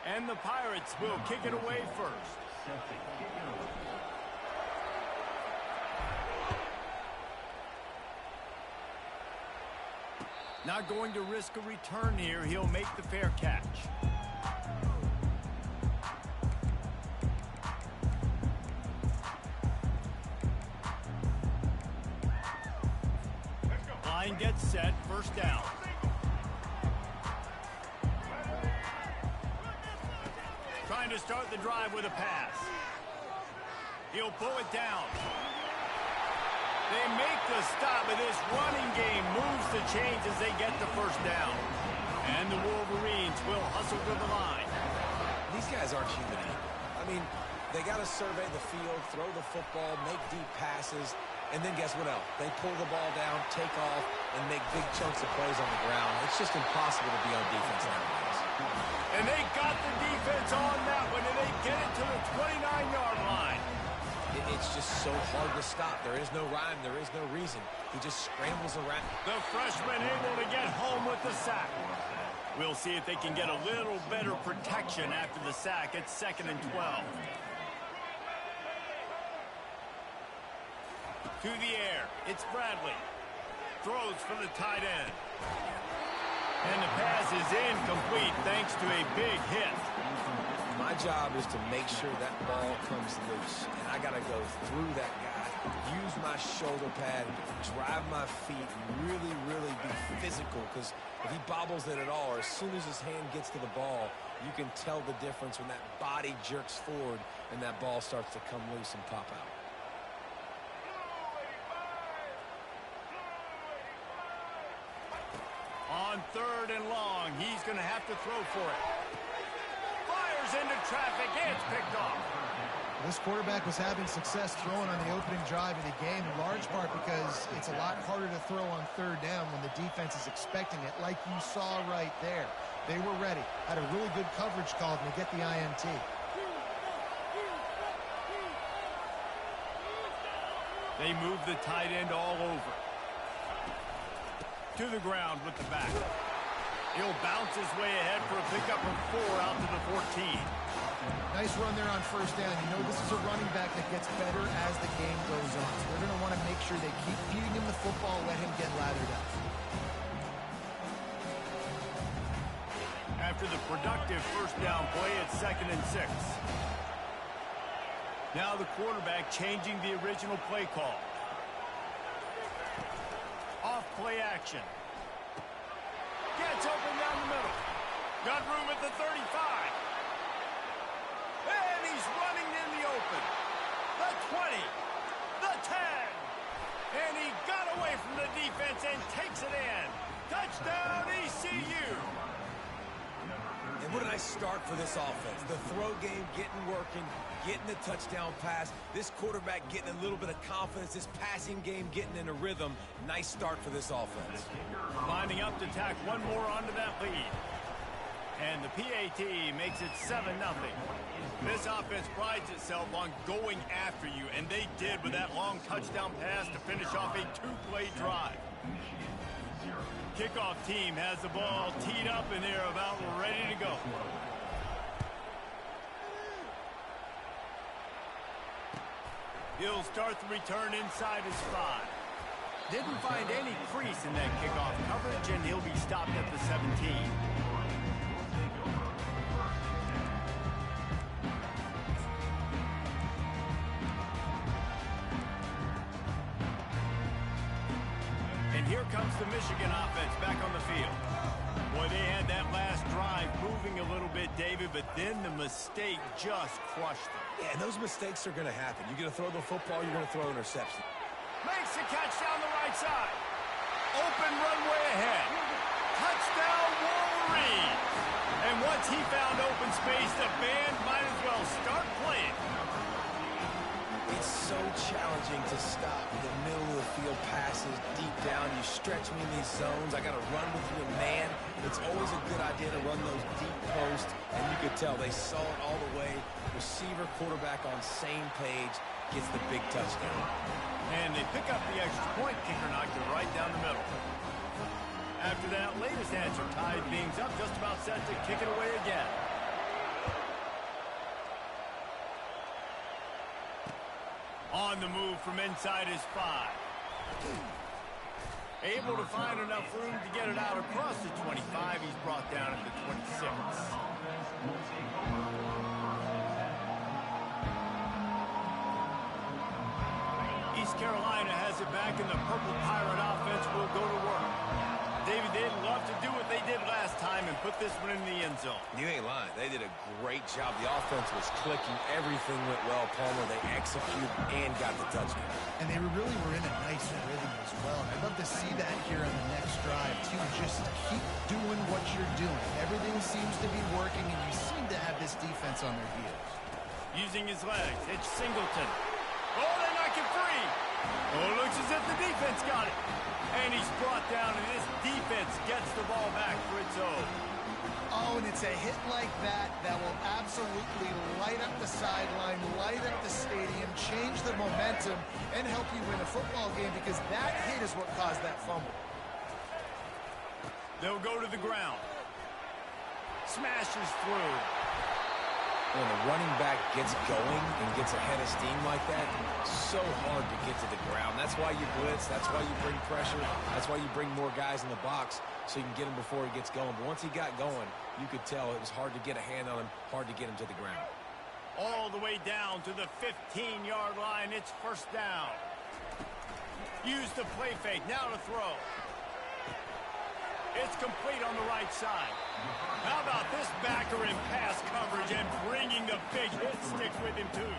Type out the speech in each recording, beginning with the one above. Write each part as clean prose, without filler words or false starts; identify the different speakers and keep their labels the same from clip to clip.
Speaker 1: And the Pirates will kick it away first. Not going to risk a return here. He'll make the fair catch. Line gets set, first down. Trying to start the drive with a pass. He'll pull it down. They make the stop, but this running game moves the chains as they get the first down. And the Wolverines will hustle to the line.
Speaker 2: These guys aren't human either. I mean, they got to survey the field, throw the football, make deep passes, and then guess what else? They pull the ball down, take off, and make big chunks of plays on the ground. It's just impossible to be on defense nowadays.
Speaker 1: And they got the defense on that one, and they get it to the 29-yard line.
Speaker 2: It's just so hard to stop. There is no rhyme. There is no reason. He just scrambles around.
Speaker 1: The freshman able to get home with the sack. We'll see if they can get a little better protection after the sack. It's 2nd and 12. To the air. It's Bradley. Throws for the tight end. And the pass is incomplete thanks to a big hit.
Speaker 2: My job is to make sure that ball comes loose, and I got to go through that guy, use my shoulder pad, drive my feet, and really, really be physical, because if he bobbles it at all, or as soon as his hand gets to the ball, you can tell the difference when that body jerks forward and that ball starts to come loose and pop out.
Speaker 1: On 3rd and long, he's going to have to throw for it. Fires into traffic, it's picked off.
Speaker 3: This quarterback was having success throwing on the opening drive of the game, in large part because it's a lot harder to throw on 3rd down when the defense is expecting it, like you saw right there. They were ready, had a really good coverage call to get the INT.
Speaker 1: They move the tight end all over. To the ground with the back. He'll bounce his way ahead for a pickup of 4 out to the 14.
Speaker 3: Nice run there on 1st down. You know this is a running back that gets better as the game goes on. So they're going to want to make sure they keep feeding him the football, let him get lathered up.
Speaker 1: After the productive first down play, it's 2nd and 6. Now the quarterback changing the original play call. Off play action. Gets open down the middle. Got room at the 35. And he's running in the open. The 20. The 10. And he got away from the defense and takes it in. Touchdown ECU.
Speaker 2: And what a nice start for this offense. The throw game getting working, getting the touchdown pass. This quarterback getting a little bit of confidence. This passing game getting in a rhythm. Nice start for this offense.
Speaker 1: Lining up to tack one more onto that lead. And the PAT makes it 7-0. This offense prides itself on going after you, and they did with that long touchdown pass to finish off a 2-play drive. Kickoff team has the ball teed up, and they're about ready to go. He'll start the return inside his 5. Didn't find any crease in that kickoff coverage, and he'll be stopped at the 17. Here comes the Michigan offense back on the field. Boy, they had that last drive moving a little bit, David, but then the mistake just crushed them.
Speaker 2: Yeah, and those mistakes are going to happen. You're going to throw the football, you're going to throw an interception.
Speaker 1: Makes the catch down the right side. Open runway ahead. Touchdown Wolverines. And once he found open space, the band might as well start playing.
Speaker 2: It's so challenging to stop the middle of the field passes deep down. You stretch me in these zones. I got to run with you in man. It's always a good idea to run those deep posts, and you could tell they saw it all the way. Receiver, quarterback on same page, gets the big touchdown.
Speaker 1: And they pick up the extra point. Kicker knocked it right down the middle. After that latest answer tied things up, just about set to kick it away again. On the move from inside his 5. Able to find enough room to get it out across the 25. He's brought down at the 26. East Carolina has it back, and the Purple Pirate offense will go to work. David, they'd love to do what they did last time and put this one in the end zone.
Speaker 2: You ain't lying. They did a great job. The offense was clicking. Everything went well, Palmer. They executed and got the touchdown.
Speaker 3: And they really were in a nice rhythm as well. And I'd love to see that here on the next drive, too. Just keep doing what you're doing. Everything seems to be working, and you seem to have this defense on their heels.
Speaker 1: Using his legs, it's Singleton. Oh, they knock it free. Oh, it looks as if the defense got it. And he's brought down, and this defense gets the ball back for its own.
Speaker 3: Oh, and it's a hit like that that will absolutely light up the sideline, light up the stadium, change the momentum, and help you win a football game, because that hit is what caused that fumble.
Speaker 1: They'll go to the ground. Smashes through.
Speaker 2: When the running back gets going and gets ahead of steam like that, so hard to get to the ground. That's why you blitz. That's why you bring pressure. That's why you bring more guys in the box so you can get him before he gets going. But once he got going, you could tell it was hard to get a hand on him, hard to get him to the ground.
Speaker 1: All the way down to the 15-yard line. It's first down. Use the play fake. Now to throw. It's complete on the right side. How about this backer in pass coverage and bringing the big hit stick with him, too.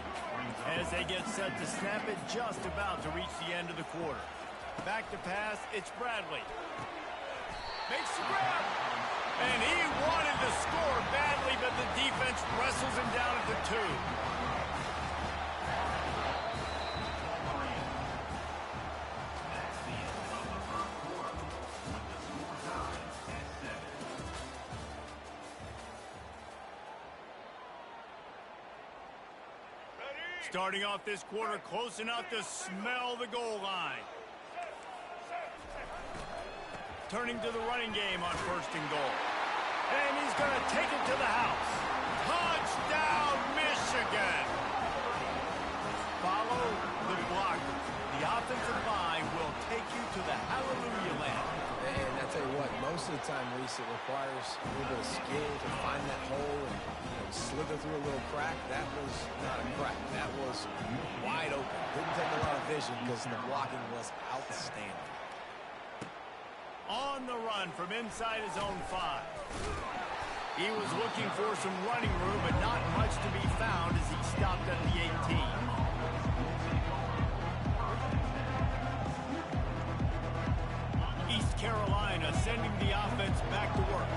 Speaker 1: As they get set to snap it, just about to reach the end of the quarter. Back to pass, it's Bradley. Makes the grab. And he wanted to score badly, but the defense wrestles him down at the 2. Starting off this quarter close enough to smell the goal line. Turning to the running game on 1st and goal. And he's going to take it to the house. Touchdown, Michigan! Follow the blockers. The offensive line will take you to the hallelujah land.
Speaker 2: And I tell you what, most of the time, Reese, it requires a little bit of skill to find that hole and slither through a little crack. That was not a crack. That was wide open. Didn't take a lot of vision because the blocking was outstanding.
Speaker 1: On the run from inside his own 5. He was looking for some running room, but not much to be found as he stopped at the 18. East Carolina sending the offense back to work.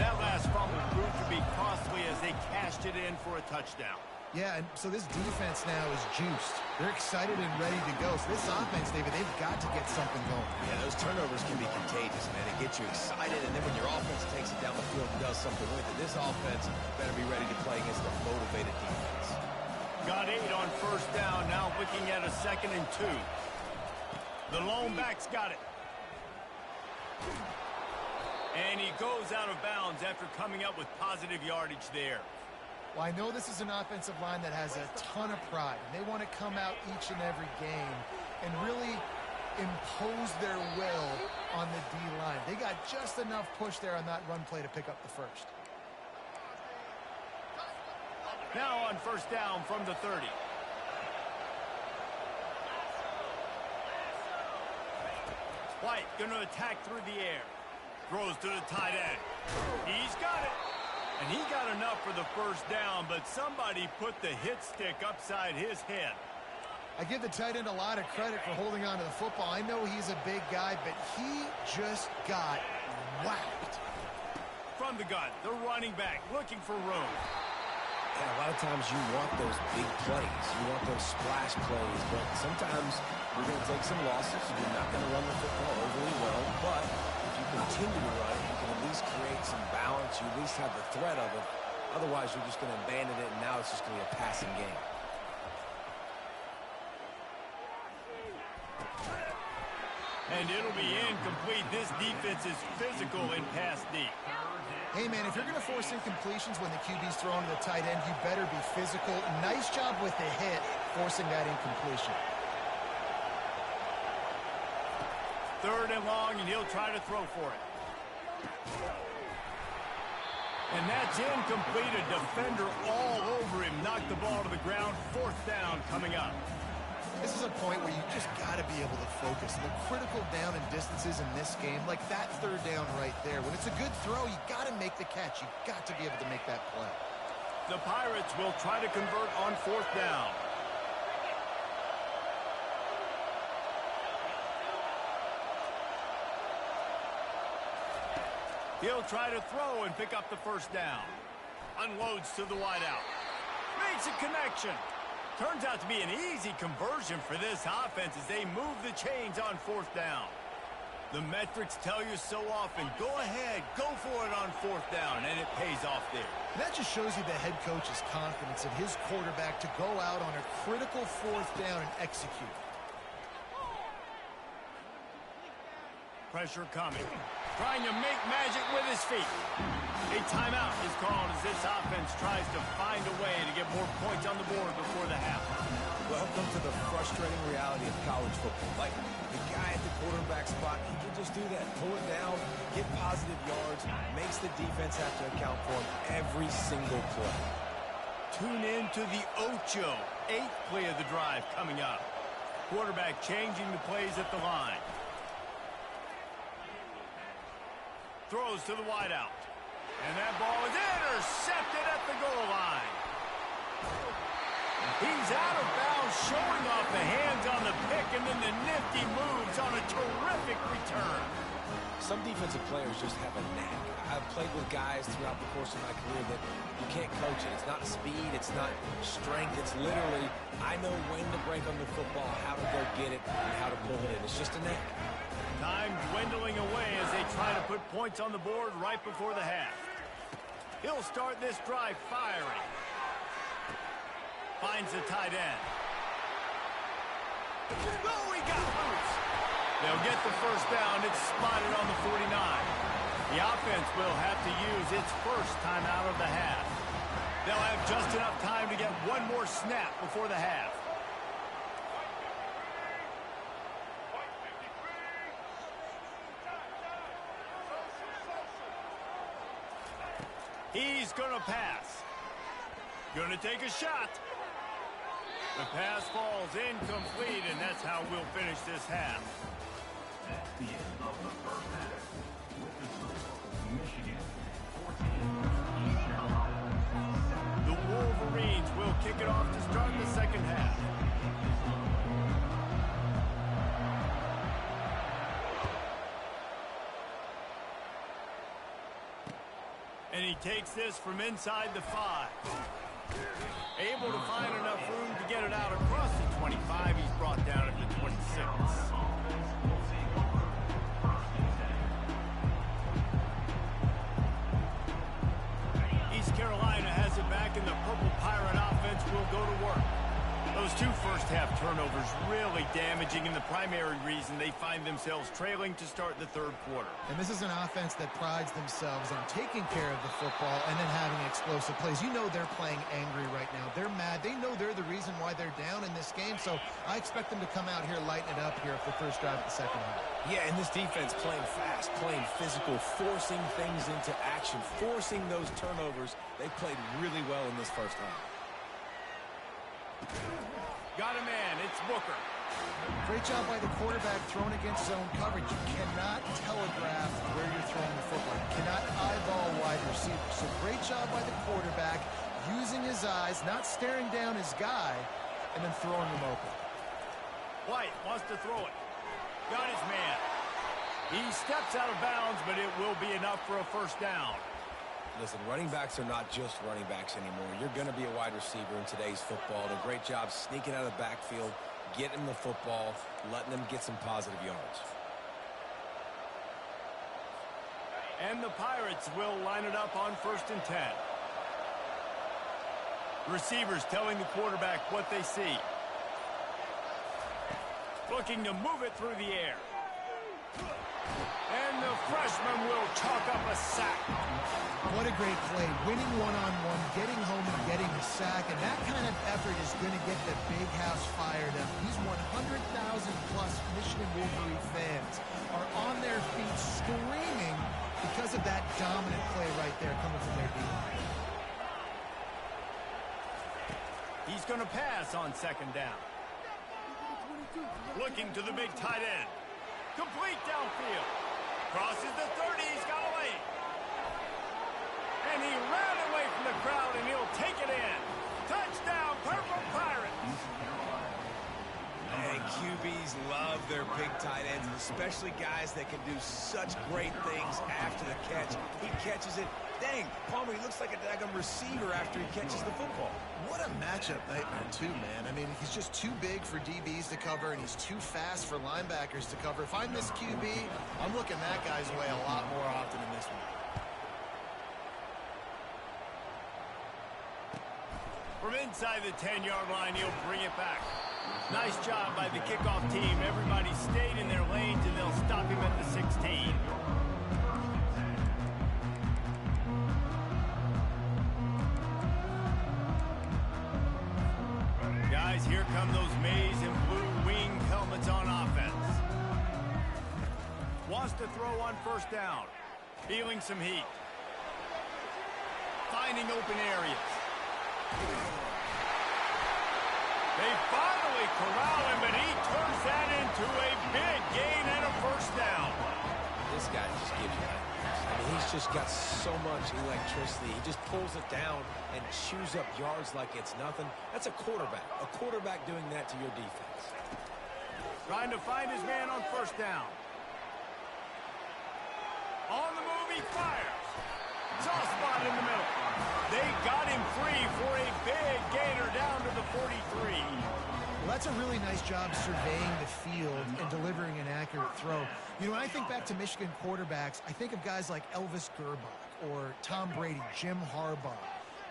Speaker 1: That last fumble proved to be costly as they cashed it in for a touchdown.
Speaker 3: Yeah, and so this defense now is juiced. They're excited and ready to go. So this offense, David, they've got to get something going.
Speaker 2: Yeah, those turnovers can be contagious, man. It gets you excited, and then when your offense takes it down the field and does something with it, this offense better be ready to play against a motivated defense.
Speaker 1: Got 8 on 1st down, now looking at a 2nd and 2. The lone back's got it. And he goes out of bounds after coming up with positive yardage there.
Speaker 3: Well, I know this is an offensive line that has a ton of pride. They want to come out each and every game and really impose their will on the D-line. They got just enough push there on that run play to pick up the 1st.
Speaker 1: Now on 1st down from the 30. White going to attack through the air. Throws to the tight end. He's got it. And he got enough for the 1st down, but somebody put the hit stick upside his head.
Speaker 3: I give the tight end a lot of credit for holding on to the football. I know he's a big guy, but he just got whacked.
Speaker 1: From the gun, the running back looking for room.
Speaker 2: Yeah, a lot of times you want those big plays. You want those splash plays, but sometimes you're going to take some losses. You're not going to run the football overly well, but if you continue to run, you can at least create some balance. You at least have the threat of it. Otherwise, you're just going to abandon it, and now it's just going to be a passing game.
Speaker 1: And it'll be incomplete. This defense is physical in pass deep.
Speaker 3: Hey, man, if you're going to force incompletions when the QB's throwing to the tight end, you better be physical. Nice job with the hit, forcing that incompletion.
Speaker 1: 3rd and long, and he'll try to throw for it. And that's incomplete. A defender all over him. Knocked the ball to the ground. 4th down coming up.
Speaker 3: This is a point where you just got to be able to focus. The critical down and distances in this game, like that 3rd down right there. When it's a good throw, you got to make the catch. You got to be able to make that play.
Speaker 1: The Pirates will try to convert on 4th down. He'll try to throw and pick up the 1st down. Unloads to the wideout. Makes a connection. Turns out to be an easy conversion for this offense as they move the chains on 4th down. The metrics tell you so often, go ahead, go for it on 4th down, and it pays off there.
Speaker 3: That just shows you the head coach's confidence in his quarterback to go out on a critical 4th down and execute.
Speaker 1: Pressure coming. Trying to make magic with his feet. A timeout is called as this offense tries to find a way to get more points on the board before the half.
Speaker 2: Welcome to the frustrating reality of college football. Like, the guy at the quarterback spot, he can just do that. Pull it down, get positive yards, makes the defense have to account for him every single play.
Speaker 1: Tune in to the Ocho. 8th play of the drive coming up. Quarterback changing the plays at the line. Throws to the wideout. And that ball is intercepted at the goal line. He's out of bounds, showing off the hands on the pick, and then the nifty moves on a terrific return.
Speaker 2: Some defensive players just have a knack. I've played with guys throughout the course of my career that you can't coach it. It's not speed, it's not strength. It's literally, I know when to break on the football, how to go get it, and how to pull it in. It's just a knack.
Speaker 1: Time dwindling away as they try to put points on the board right before the half. He'll start this drive firing. Finds the tight end. Oh, he got loose. They'll get the 1st down. It's spotted on the 49. The offense will have to use its 1st timeout of the half. They'll have just enough time to get one more snap before the half. He's going to pass. Going to take a shot. The pass falls incomplete, and that's how we'll finish this half.
Speaker 4: That's the end of the 1st half. With the score, Michigan 14,
Speaker 1: The Wolverines will kick it off to start the 2nd half. And he takes this from inside the 5. Able to find enough room to get it out across the 25. He's brought down at the 26. East Carolina has it back, and the Purple Pirate offense will go to work. Those 2 first-half turnovers really damaging, and the primary reason they find themselves trailing to start the 3rd quarter.
Speaker 3: And this is an offense that prides themselves on taking care of the football and then having explosive plays. You know they're playing angry right now. They're mad. They know they're the reason why they're down in this game, so I expect them to come out here, lighten it up here for the 1st drive of the 2nd half.
Speaker 2: Yeah, and this defense playing fast, playing physical, forcing things into action, forcing those turnovers. They played really well in this 1st half.
Speaker 1: Got a man. It's Booker.
Speaker 3: Great job by the quarterback throwing against zone coverage. You cannot telegraph where you're throwing the football. You cannot eyeball wide receiver. So great job by the quarterback using his eyes, not staring down his guy, and then throwing him open.
Speaker 1: White wants to throw it. Got his man. He steps out of bounds, but it will be enough for a 1st down.
Speaker 2: Listen, running backs are not just running backs anymore. You're going to be a wide receiver in today's football. And a great job sneaking out of the backfield, getting the football, letting them get some positive yards.
Speaker 1: And the Pirates will line it up on 1st and 10. Receivers telling the quarterback what they see. Looking to move it through the air. And the freshman will chalk up a sack.
Speaker 3: What a great play. Winning one-on-one, getting home and getting the sack, and that kind of effort is going to get the big house fired up. These 100,000-plus Michigan Wolverine fans are on their feet screaming because of that dominant play right there coming from their defense.
Speaker 1: He's going to pass on second down. Looking to the big tight end. Complete downfield. Crosses the 30. He's got away. And he ran away from the crowd, and he'll take it in. Touchdown, Purple Pirates.
Speaker 2: And QBs love their big tight ends, especially guys that can do such great things after the catch. He catches it. Dang, Palmer, he looks like a daggum receiver after he catches the football.
Speaker 3: What a matchup nightmare, too, man. I mean, he's just too big for DBs to cover, and he's too fast for linebackers to cover. If I'm this QB, I'm looking that guy's way a lot more often in this one.
Speaker 1: From inside the 10-yard line, he'll bring it back. Nice job by the kickoff team. Everybody stayed in their lanes, and they'll stop him at the 16. Guys, here come those maize and blue winged helmets on offense. Wants to throw on first down. Feeling some heat. Finding open areas. They finally corral him, but he turns that into a big gain and a first down.
Speaker 2: This guy just gives you nightmares. I mean, he's just got so much electricity. He just pulls it down and chews up yards like it's nothing. That's a quarterback. A quarterback doing that to your defense.
Speaker 1: Trying to find his man on first down. On the move, he fires. Soft spot in the middle. They got him free for a big gainer down to the 43.
Speaker 3: Well, that's a really nice job surveying the field and delivering an accurate throw. You know, when I think back to Michigan quarterbacks, I think of guys like Elvis Gerbach or Tom Brady, Jim Harbaugh,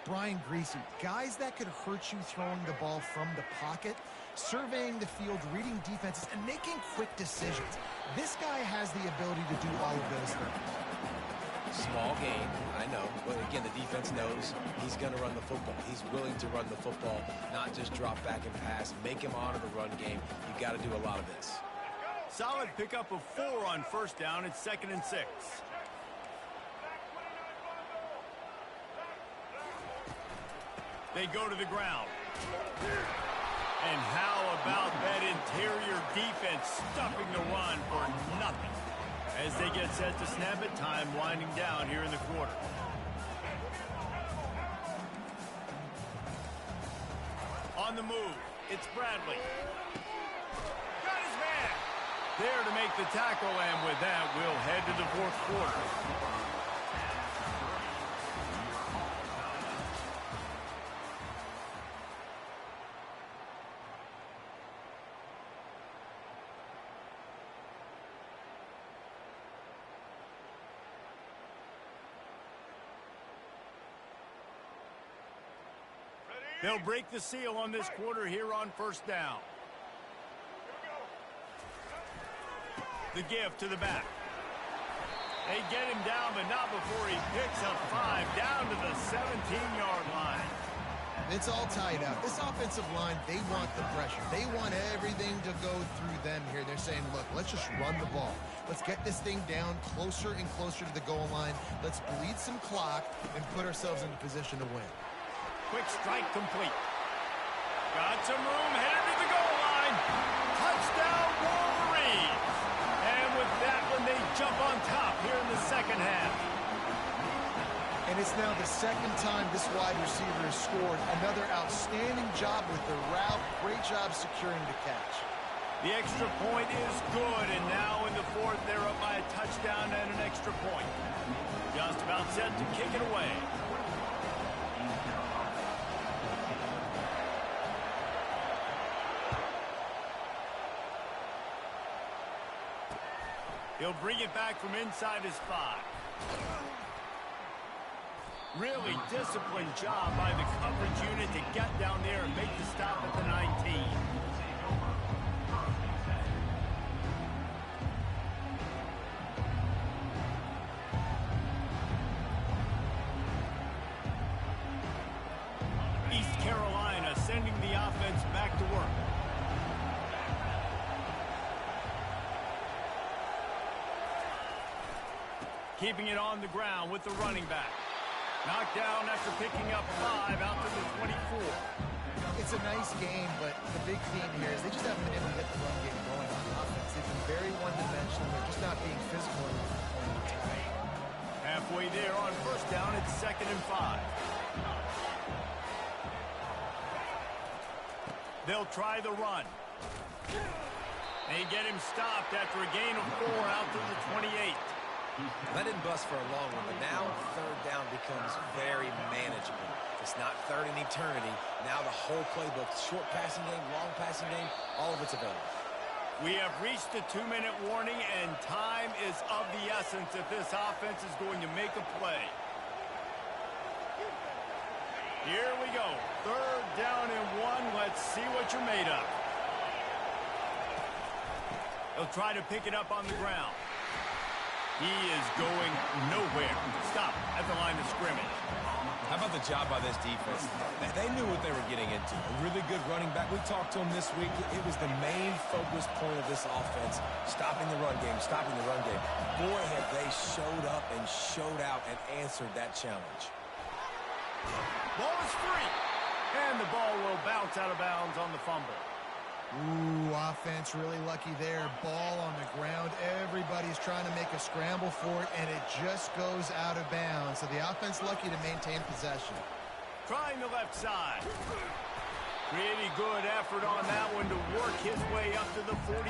Speaker 3: Brian Griese, guys that could hurt you throwing the ball from the pocket, surveying the field, reading defenses, and making quick decisions. This guy has the ability to do all of those things.
Speaker 2: Small game, I know. But again, the defense knows he's going to run the football. He's willing to run the football, not just drop back and pass. Make him honor the run game. You got to do a lot of this.
Speaker 1: Solid pickup of 4 on first down. It's 2nd and 6. They go to the ground. And how about that interior defense stuffing the run for nothing? As they get set to snap it, time winding down here in the quarter. On the move, it's Bradley. Got his man. There to make the tackle, and with that, we'll head to the 4th quarter. They'll break the seal on this quarter here on first down. The give to the back. They get him down, but not before he picks up 5 down to the 17-yard line.
Speaker 3: It's all tied up. This offensive line, they want the pressure. They want everything to go through them here. They're saying, look, let's just run the ball. Let's get this thing down closer and closer to the goal line. Let's bleed some clock and put ourselves in a position to win.
Speaker 1: Quick strike complete. Got some room, headed to the goal line. Touchdown, Wolverines. And with that one, they jump on top here in the second half.
Speaker 3: And it's now the second time this wide receiver has scored. Another outstanding job with the route. Great job securing the catch.
Speaker 1: The extra point is good, and now in the 4th, they're up by a touchdown and an extra point. Just about set to kick it away. He'll bring it back from inside his 5. Really disciplined job by the coverage unit to get down there and make the stop at the 19. keeping it on the ground with the running back. Knocked down after picking up 5 out to the 24.
Speaker 3: It's a nice game, but the big theme here is they just haven't been able to get the run game going on offense. They've been very one-dimensional. They're just not being physical enough at the point of attack.
Speaker 1: Halfway there on first down, it's 2nd and 5. They'll try the run. They get him stopped after a gain of 4 out to the 28.
Speaker 2: That didn't bust for a long one, but now 3rd down becomes very manageable. It's not 3rd in eternity. Now the whole playbook, short passing game, long passing game, all of it's available.
Speaker 1: We have reached the 2-minute warning, and time is of the essence if this offense is going to make a play. Here we go. 3rd down and 1. Let's see what you're made of. They'll try to pick it up on the ground. He is going nowhere. Stop at the line of scrimmage.
Speaker 2: How about the job by this defense? They knew what they were getting into. A really good running back. We talked to him this week. It was the main focus point of this offense, stopping the run game, stopping the run game. Boy, have they showed up and showed out and answered that challenge.
Speaker 1: Ball is free. And the ball will bounce out of bounds on the fumble.
Speaker 3: Ooh, offense really lucky there. Ball on the ground. Everybody's trying to make a scramble for it, and it just goes out of bounds. So the offense lucky to maintain possession.
Speaker 1: Trying the left side. Pretty good effort on that one to work his way up to the 42.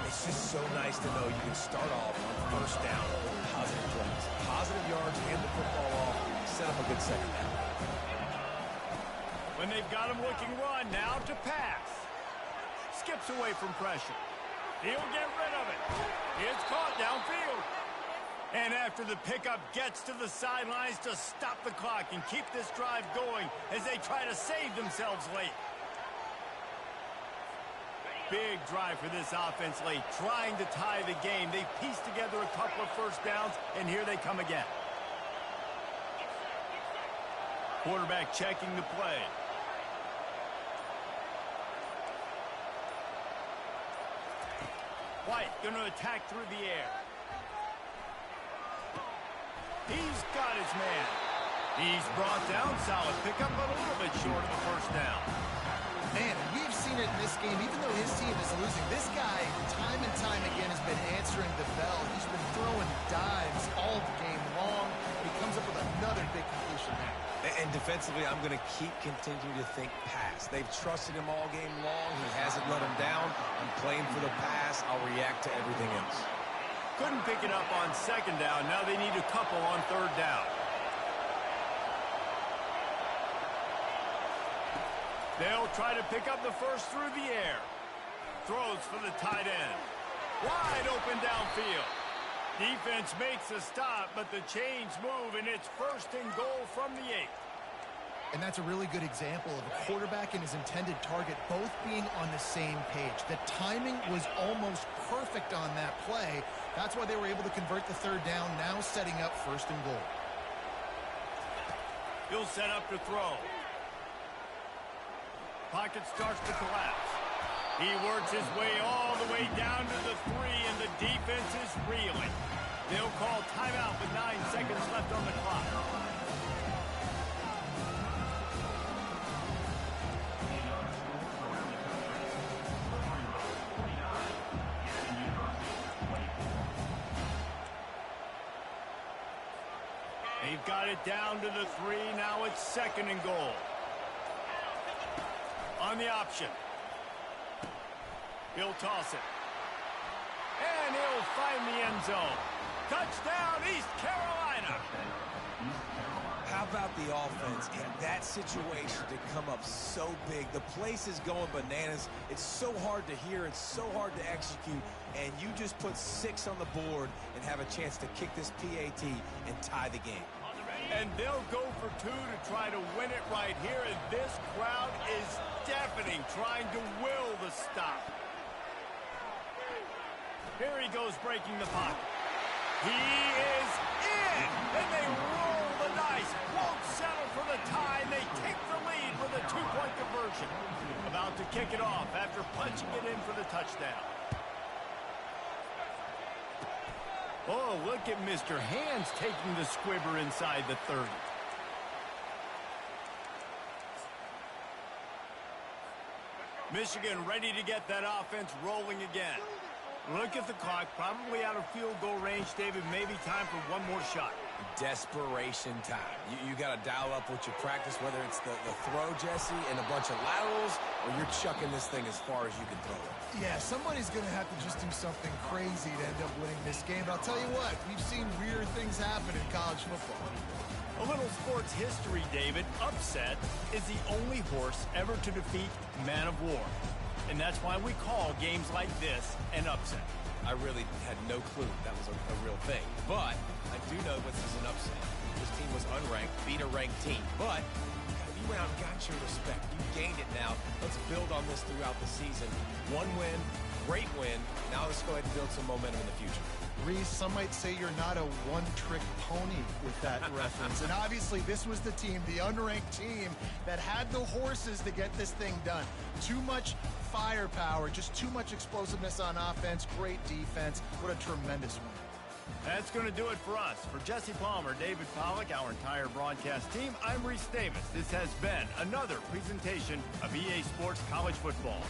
Speaker 2: It's just so nice to know you can start off on first down with positive plays. Positive yards, hand the football off, set up a good second down.
Speaker 1: When they've got him looking run, now to pass. Skips away from pressure. He'll get rid of it. It's caught downfield. And after the pickup, gets to the sidelines to stop the clock and keep this drive going as they try to save themselves late. Big drive for this offense late, trying to tie the game. They pieced together a couple of first downs, and here they come again. Quarterback checking the play. White going to attack through the air. He's got his man. He's brought down. Solid pickup, but a little bit short of the first down.
Speaker 3: Man, we've seen it in this game. Even though his team is losing, this guy, time and time again, has been answering the bell. He's been throwing dives all game long. He comes up with another big completion there.
Speaker 2: And defensively, I'm going to continue to think pass. They've trusted him all game long. He hasn't let him down. I'm playing for the pass. I'll react to everything else.
Speaker 1: Couldn't pick it up on second down. Now they need a couple on third down. They'll try to pick up the first through the air. Throws for the tight end. Wide open downfield. Defense makes a stop, but the chains move, and it's 1st and goal from the 8.
Speaker 3: And that's a really good example of a quarterback and his intended target both being on the same page. The timing was almost perfect on that play. That's why they were able to convert the 3rd down, now setting up 1st and goal.
Speaker 1: He'll set up to throw. Pocket starts to collapse. He works his way all the way down to the 3, and the defense is reeling. They'll call timeout with 9 seconds left on the clock. They've got it down to the 3. Now it's 2nd and goal. On the option. He'll toss it. And he'll find the end zone. Touchdown, East Carolina.
Speaker 2: How about the offense in that situation to come up so big? The place is going bananas. It's so hard to hear. It's so hard to execute. And you just put 6 on the board and have a chance to kick this PAT and tie the game.
Speaker 1: And they'll go for 2 to try to win it right here. And this crowd is deafening, trying to will the stop. Here he goes, breaking the pocket. He is in, and they roll the dice. Won't settle for the tie, and they take the lead with a 2-point conversion. About to kick it off after punching it in for the touchdown. Oh, look at Mr. Hands taking the squibber inside the 30. Michigan ready to get that offense rolling again. Look at the clock, probably out of field goal range, David. Maybe time for one more shot.
Speaker 2: Desperation time. You got to dial up what you practice, whether it's the throw, Jesse, and a bunch of laterals, or you're chucking this thing as far as you can throw it.
Speaker 3: Yeah, somebody's going to have to just do something crazy to end up winning this game. But I'll tell you what, we've seen weird things happen in college football.
Speaker 1: A little sports history, David. Upset is the only horse ever to defeat Man of War. And that's why we call games like this an upset.
Speaker 2: I really had no clue that was a real thing. But I do know this is an upset. This team was unranked, beat a ranked team. But you went out and got your respect. You gained it now. Let's build on this throughout the season. One win, great win. Now let's go ahead and build some momentum in the future.
Speaker 3: Reese, some might say you're not a one-trick pony with that reference. And obviously, this was the team, the unranked team, that had the horses to get this thing done. Too much firepower, just too much explosiveness on offense, great defense. What a tremendous win.
Speaker 1: That's going to do it for us. For Jesse Palmer, David Pollack, our entire broadcast team, I'm Reese Davis. This has been another presentation of EA Sports College Football.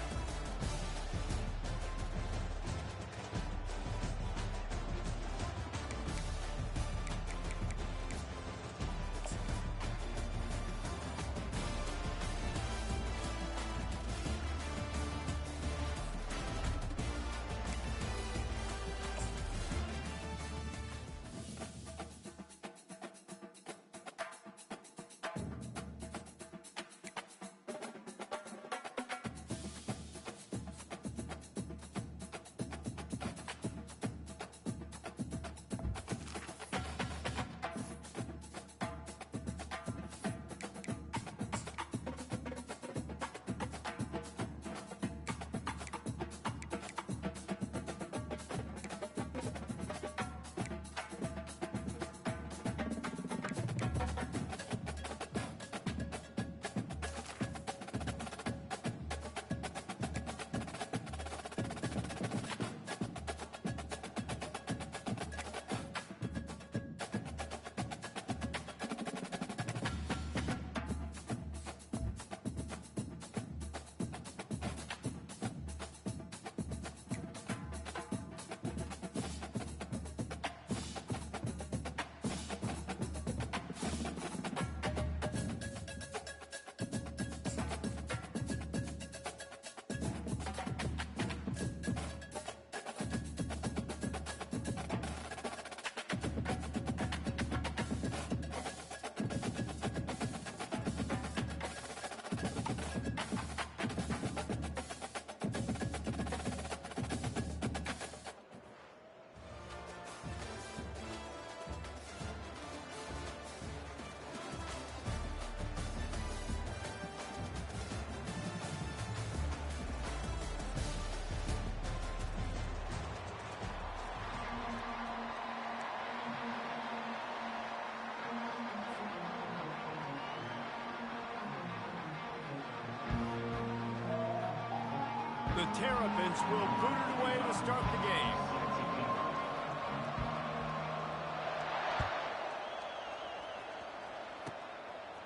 Speaker 1: The Terrapins will boot it away to start the game.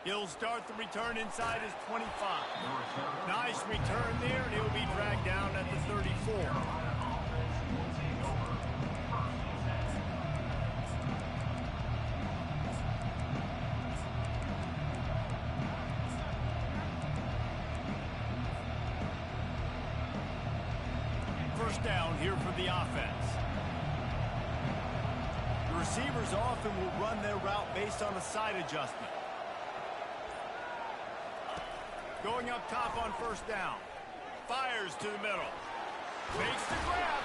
Speaker 1: He'll start the return inside his 25. Nice return there, and he'll be dragged down at the 34. First down here for the offense. The receivers often will run their route based on a side adjustment. Going up top on first down. Fires to the middle. Makes the grab.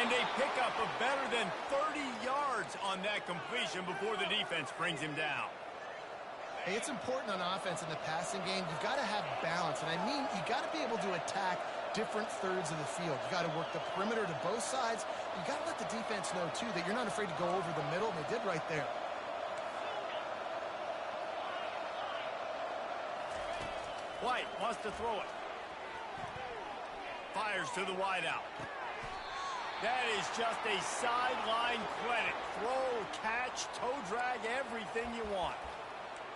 Speaker 1: And a pickup of better than 30 yards on that completion before the defense brings him down.
Speaker 3: Hey, it's important on offense in the passing game. You've got to have balance. And I mean, you got to be able to attack different thirds of the field. You got to work the perimeter to both sides. You got to let the defense know, too, that you're not afraid to go over the middle, and they did right there.
Speaker 1: White wants to throw it. Fires to the wideout. That is just a sideline credit. Throw, catch, toe drag, everything you want.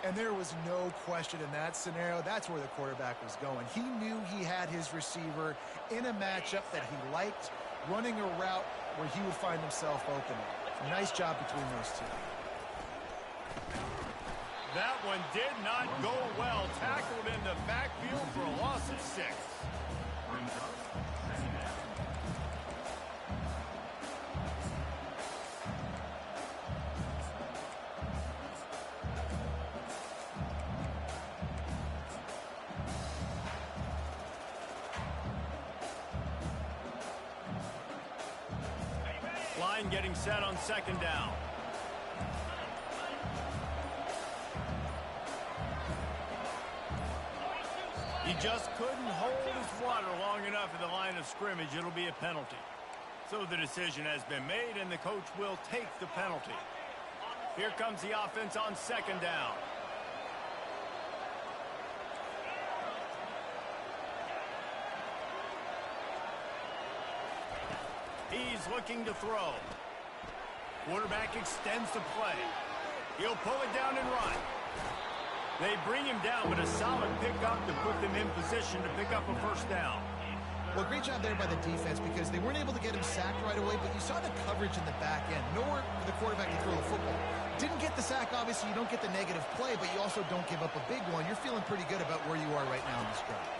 Speaker 3: And there was no question in that scenario. That's where the quarterback was going. He knew he had his receiver in a matchup that he liked, running a route where he would find himself open. Nice job between those two.
Speaker 1: That one did not go well. Tackled in the backfield for a loss of 6.
Speaker 4: Brings up second down.
Speaker 1: Line getting set on second down. He just couldn't hold his water long enough at the line of scrimmage. It'll be a penalty. So the decision has been made, and the coach will take the penalty. Here comes the offense on second down. He's looking to throw. Quarterback extends the play. He'll pull it down and run. They bring him down, but a solid pickup to put them in position to pick up a first down.
Speaker 3: Well, great job there by the defense because they weren't able to get him sacked right away, but you saw the coverage in the back end. Nowhere for the quarterback to throw the football. Didn't get the sack, obviously. You don't get the negative play, but you also don't give up a big one. You're feeling pretty good about where you are right now in this drive.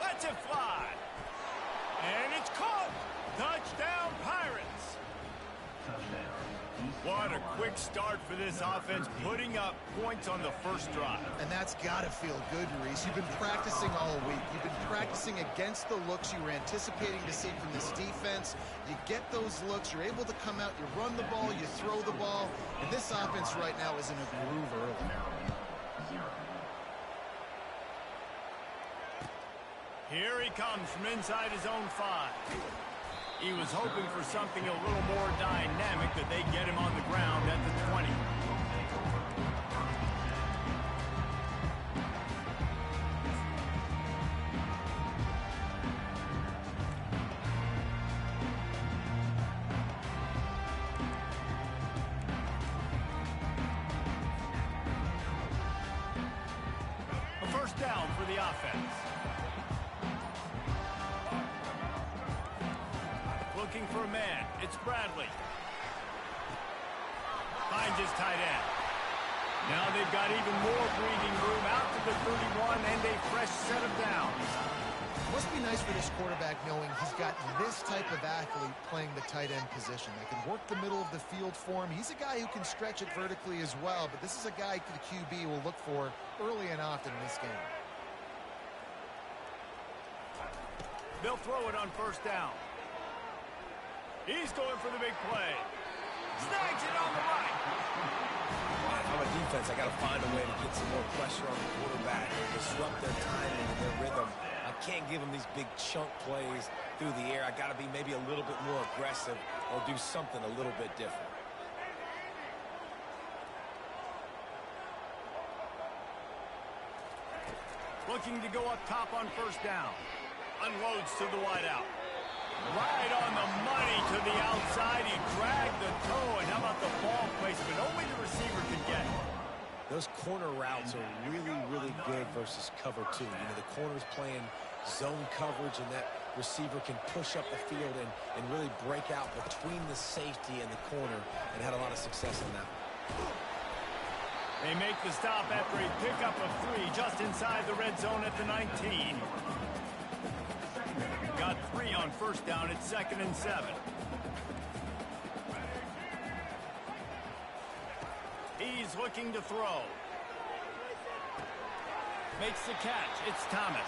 Speaker 1: Let's it fly. And it's caught. Touchdown, Pirates.
Speaker 4: Touchdown.
Speaker 1: What a quick start for this offense, putting up points on the first drive.
Speaker 3: And that's got to feel good, Reese. You've been practicing all week. You've been practicing against the looks you were anticipating to see from this defense. You get those looks. You're able to come out. You run the ball. You throw the ball. And this offense right now is in a groove early.
Speaker 1: Here he comes from inside his own 5. He was hoping for something a little more dynamic, but they get him on the ground at the 20. A first down for the offense. Looking for a man. It's Bradley. Finds his tight end. Now they've got even more breathing room out to the 31 and a fresh set of downs.
Speaker 3: Must be nice for this quarterback knowing he's got this type of athlete playing the tight end position. They can work the middle of the field for him. He's a guy who can stretch it vertically as well, but this is a guy the QB will look for early and often in this game.
Speaker 1: They'll throw it on first down. He's going for the big play. Snags it on the right.
Speaker 2: I'm a defense. I got to find a way to get some more pressure on the quarterback and disrupt their timing and their rhythm. I can't give them these big chunk plays through the air. I got to be maybe a little bit more aggressive or do something a little bit different.
Speaker 1: Looking to go up top on first down. Unloads to the wideout. Right on the money to the outside. He dragged the toe, and how about the ball placement? Only the receiver can get it.
Speaker 2: Those corner routes are really, really good versus cover 2. You know, the corner's playing zone coverage, and that receiver can push up the field and really break out between the safety and the corner, and had a lot of success in that.
Speaker 1: They make the stop after a pickup of 3 just inside the red zone at the 19. Got 3 on first down. It's 2nd and 7. He's looking to throw. Makes the catch. It's Thomas.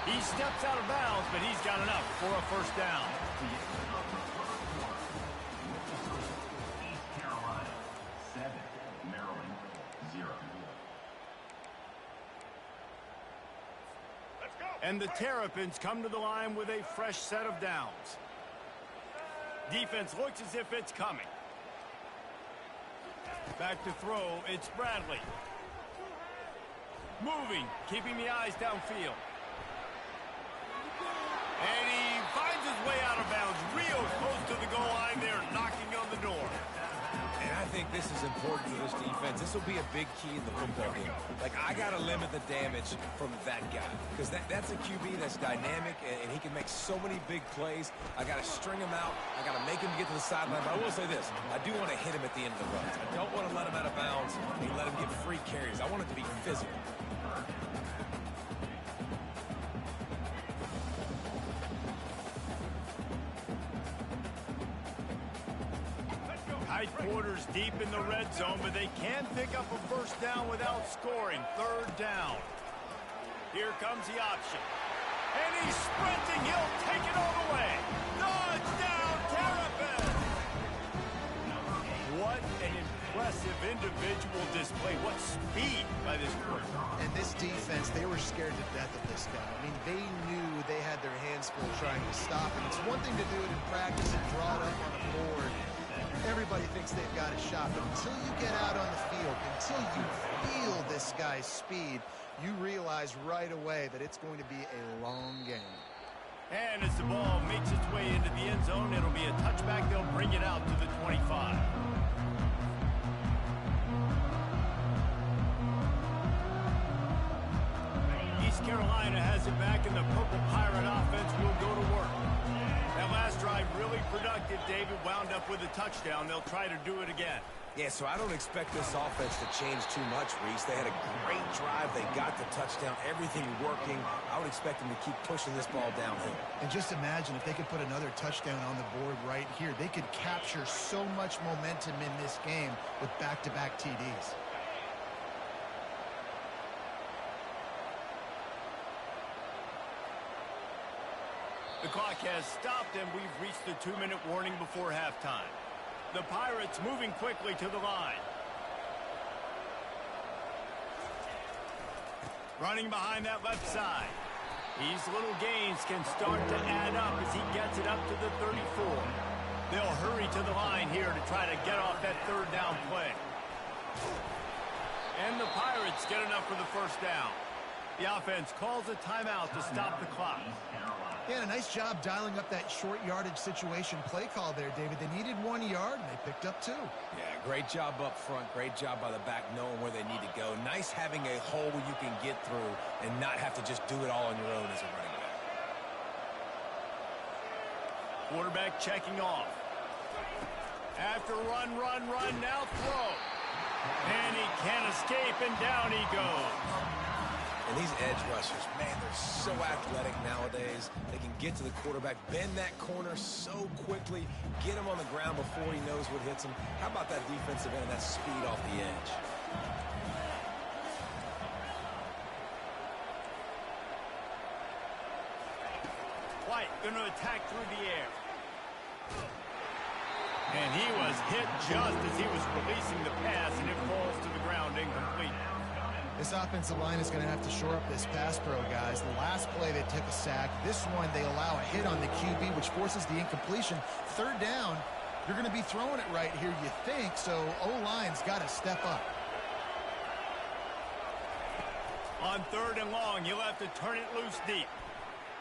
Speaker 1: He steps out of bounds, but he's got enough for a first down.
Speaker 4: East Carolina 7, Maryland 0.
Speaker 1: And the Terrapins come to the line with a fresh set of downs. Defense looks as if it's coming. Back to throw, it's Bradley. Moving, keeping the eyes downfield. And he finds his way out of bounds. real close to the goal line there, knocking on the door.
Speaker 2: And I think this is important for this defense. This will be a big key in the football game. Like, I got to limit the damage from that guy. Because that's a QB that's dynamic, and he can make so many big plays. I got to string him out. I got to make him get to the sideline. But I will say this. I do want to hit him at the end of the runs. I don't want to let him out of bounds and let him get free carries. I want it to be physical.
Speaker 1: Tight quarters deep in the red zone, but they can pick up a first down without scoring. Third down. Here comes the option. And he's sprinting. He'll take it all the way. Touchdown, Terrapin! What an impressive individual display. What speed by this person.
Speaker 3: And this defense, they were scared to death of this guy. I mean, they knew they had their hands full trying to stop him. It's one thing to do it in practice and draw it up on a board. Everybody thinks they've got a shot, but until you get out on the field, until you feel this guy's speed, you realize right away that it's going to be a long game.
Speaker 1: And as the ball makes its way into the end zone, it'll be a touchback. They'll bring it out to the 25. East Carolina has it back, and the Purple Pirate offense will go to work. That last drive really productive. David wound up with a touchdown. They'll try to do it again.
Speaker 2: Yeah, so I don't expect this offense to change too much, Reese. They had a great drive. They got the touchdown. Everything working. I would expect them to keep pushing this ball downhill.
Speaker 3: And just imagine if they could put another touchdown on the board right here. They could capture so much momentum in this game with back-to-back TDs.
Speaker 1: The clock has stopped, and we've reached the 2-minute warning before halftime. The Pirates moving quickly to the line. Running behind that left side. These little gains can start to add up as he gets it up to the 34. They'll hurry to the line here to try to get off that third down play. And the Pirates get enough for the first down. The offense calls a timeout to stop the clock.
Speaker 3: Yeah, a nice job dialing up that short yardage situation play call there, David. They needed 1 yard, and they picked up 2.
Speaker 2: Yeah, great job up front. Great job by the back knowing where they need to go. Nice having a hole you can get through and not have to just do it all on your own as a running back.
Speaker 1: Quarterback checking off. After run, now throw. And he can't escape, and down he goes.
Speaker 2: And these edge rushers, man, they're so athletic nowadays. They can get to the quarterback, bend that corner so quickly, get him on the ground before he knows what hits him. How about that defensive end and that speed off the edge?
Speaker 1: White going to attack through the air. And he was hit just as he was releasing the pass, and it falls to the ground incomplete.
Speaker 3: This offensive line is going to have to shore up this pass pro, guys. The last play they took a sack. This one they allow a hit on the QB, which forces the incompletion. Third down, you're going to be throwing it right here, you think, so O-line's got to step up.
Speaker 1: On third and long, he'll have to turn it loose deep.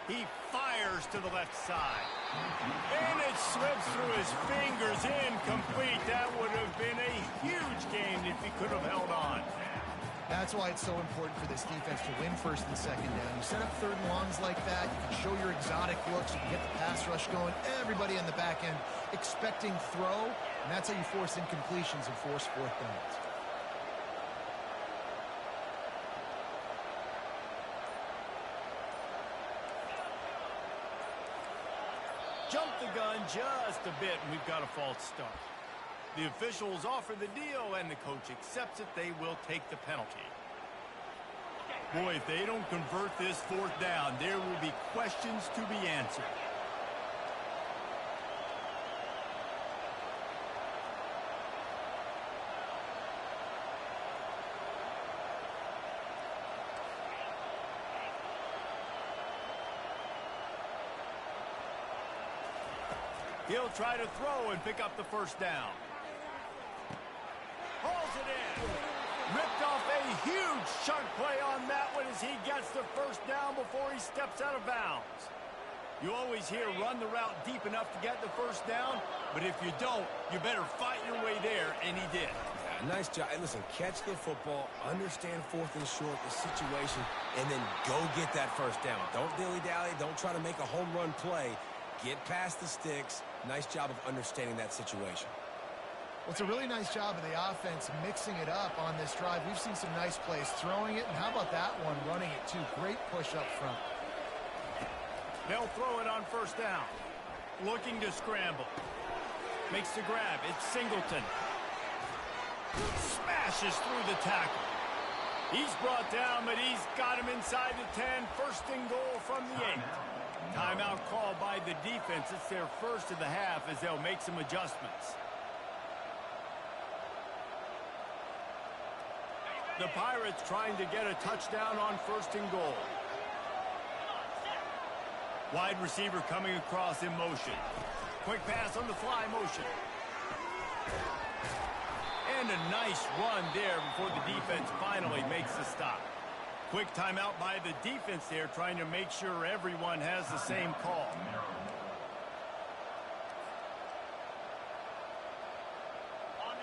Speaker 1: He fires to the left side. And it slips through his fingers, incomplete. That would have been a huge game if he could have held on.
Speaker 3: That's why it's so important for this defense to win first and second down. You set up third and longs like that, you can show your exotic looks, you can get the pass rush going, everybody in the back end expecting throw, and that's how you force incompletions and force fourth downs.
Speaker 1: Jump the gun just a bit, and we've got a false start. The officials offer the deal, and the coach accepts it. They will take the penalty. Boy, if they don't convert this fourth down, there will be questions to be answered. He'll try to throw and pick up the first down. Hauls it in. Ripped off a huge chunk play on that one as he gets the first down before he steps out of bounds. You always hear run the route deep enough to get the first down, but if you don't, you better fight your way there, and he did.
Speaker 2: Yeah, nice job. Hey, listen, catch the football, understand 4th and short, the situation, and then go get that first down. Don't dilly-dally. Don't try to make a home run play. Get past the sticks. Nice job of understanding that situation.
Speaker 3: Well, it's a really nice job of the offense mixing it up on this drive. We've seen some nice plays throwing it, and how about that one running it too? Great push up front.
Speaker 1: They'll throw it on first down. Looking to scramble. Makes the grab. It's Singleton. Smashes through the tackle. He's brought down, but he's got him inside the 10. First and goal from the 8. Timeout called by the defense. It's their first of the half as they'll make some adjustments. The Pirates trying to get a touchdown on first and goal. Wide receiver coming across in motion. Quick pass on the fly motion. And a nice run there before the defense finally makes the stop. Quick timeout by the defense there, trying to make sure everyone has the same call.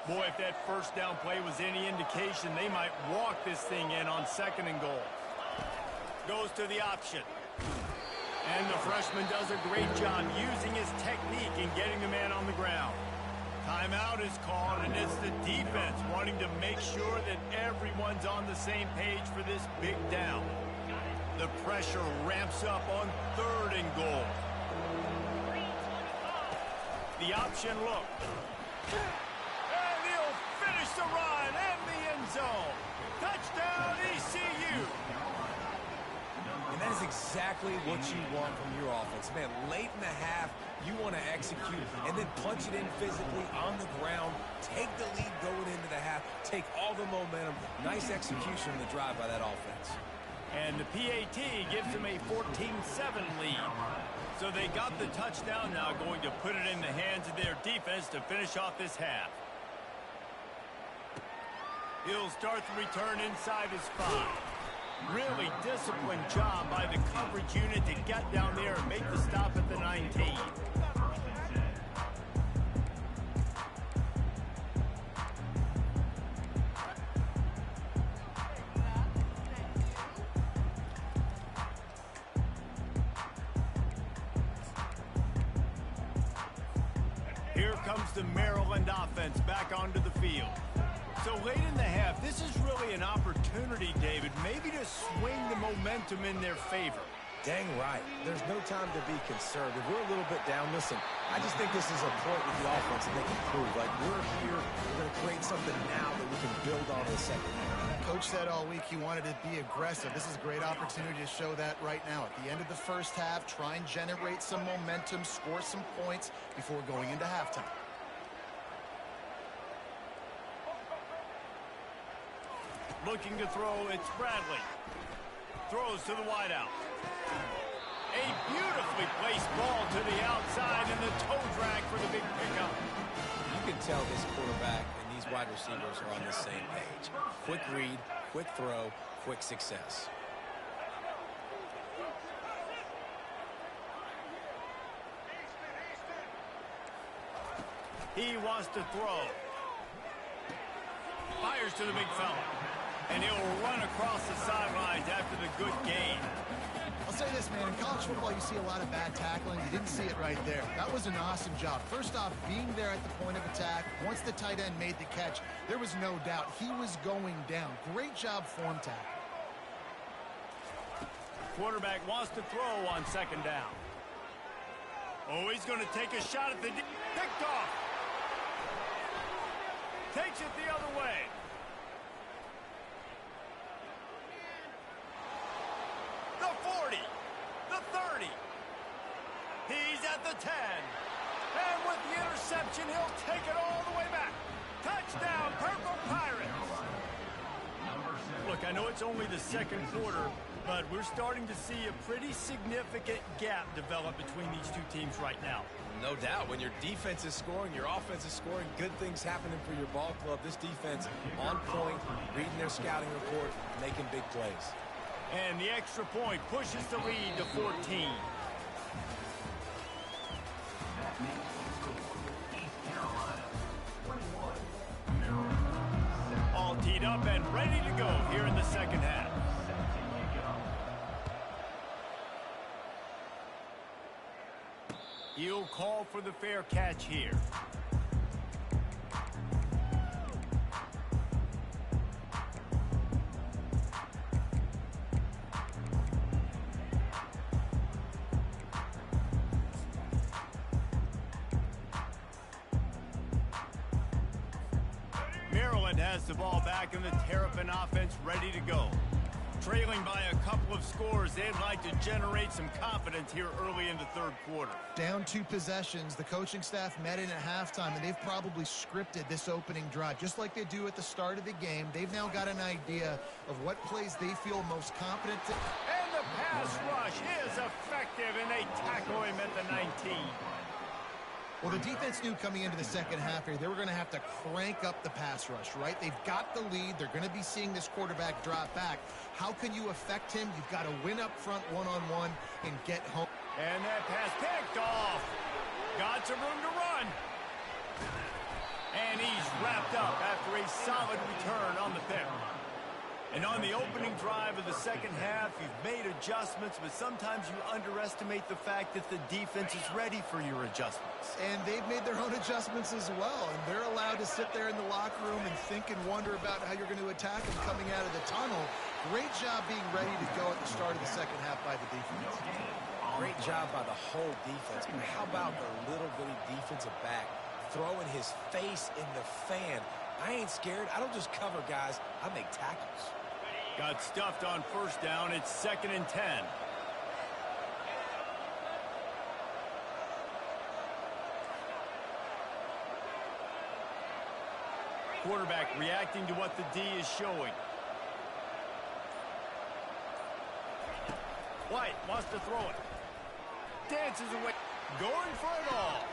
Speaker 1: Boy, if that first down play was any indication, they might walk this thing in on second and goal. Goes to the option. And the freshman does a great job using his technique and getting the man on the ground. Timeout is called, and it's the defense wanting to make sure that everyone's on the same page for this big down. The pressure ramps up on third and goal. The option look. And he'll finish the run in the end zone. Touchdown, ECU.
Speaker 2: And that is exactly what you want from your offense. Man, late in the half, you want to execute and then punch it in physically on the ground. Take the lead going into the half. Take all the momentum. Nice execution on the drive by that offense.
Speaker 1: And the PAT gives them a 14-7 lead. So they got the touchdown now, going to put it in the hands of their defense to finish off this half. He'll start the return inside his 5. Really disciplined job by the coverage unit to get down there and make the stop at the 19. Here comes the Maryland offense back onto the field. So late in the half, this is really an opportunity, David, maybe to swing the momentum in their favor.
Speaker 2: Dang right. There's no time to be conservative. We're a little bit down. Listen, I just think this is a point with the offense that they can prove. Like, we're here, we're going to create something now that we can build on in the second half.
Speaker 3: Coach said all week he wanted to be aggressive. This is a great opportunity to show that right now. At the end of the first half, try and generate some momentum, score some points before going into halftime.
Speaker 1: Looking to throw, it's Bradley. Throws to the wideout. A beautifully placed ball to the outside and the toe drag for the big pickup.
Speaker 2: You can tell this quarterback and these wide receivers are on the same page. Quick read, quick throw, quick success.
Speaker 1: He wants to throw. Fires to the big fella. And he'll run across the sidelines after the good gain.
Speaker 3: I'll say this, man. In college football, you see a lot of bad tackling. You didn't see it right there. That was an awesome job. First off, being there at the point of attack. Once the tight end made the catch, there was no doubt he was going down. Great job form tackle.
Speaker 1: Quarterback wants to throw on second down. Oh, he's going to take a shot at the... Picked off. Takes it the other way. The 40. The 30. He's at the 10. And with the interception, he'll take it all the way back. Touchdown, Purple Pirates. Look, I know it's only the second quarter, but we're starting to see a pretty significant gap develop between these two teams right now.
Speaker 2: No doubt. When your defense is scoring, your offense is scoring, good things happening for your ball club. This defense on point, reading their scouting report, making big plays.
Speaker 1: And the extra point pushes the lead to 14. lined up and ready to go here in the second half. He'll call for the fair catch here. Maryland has the ball back and the Terrapin offense ready to go. Trailing by a couple of scores, they'd like to generate some confidence here early in the third quarter.
Speaker 3: Down 2 possessions, the coaching staff met in at halftime, and they've probably scripted this opening drive. Just like they do at the start of the game, they've now got an idea of what plays they feel most confident in.
Speaker 1: And the pass rush is effective, and they tackle him at the 19.
Speaker 3: Well, the defense knew coming into the second half here, they were going to have to crank up the pass rush, right? They've got the lead. They're going to be seeing this quarterback drop back. How can you affect him? You've got to win up front one-on-one and get home.
Speaker 1: And that pass picked off. Got some room to run. And he's wrapped up after a solid return on the pick. And on the opening drive of the second half, you've made adjustments, but sometimes you underestimate the fact that the defense is ready for your adjustments.
Speaker 3: And they've made their own adjustments as well, and they're allowed to sit there in the locker room and think and wonder about how you're going to attack them coming out of the tunnel. Great job being ready to go at the start of the second half by the defense.
Speaker 2: Great job by the whole defense. But how about the little bitty defensive back throwing his face in the fan? I ain't scared. I don't just cover guys. I make tackles.
Speaker 1: Got stuffed on first down. It's 2nd and 10. Quarterback reacting to what the D is showing. White wants to throw it. Dances away. Going for it all.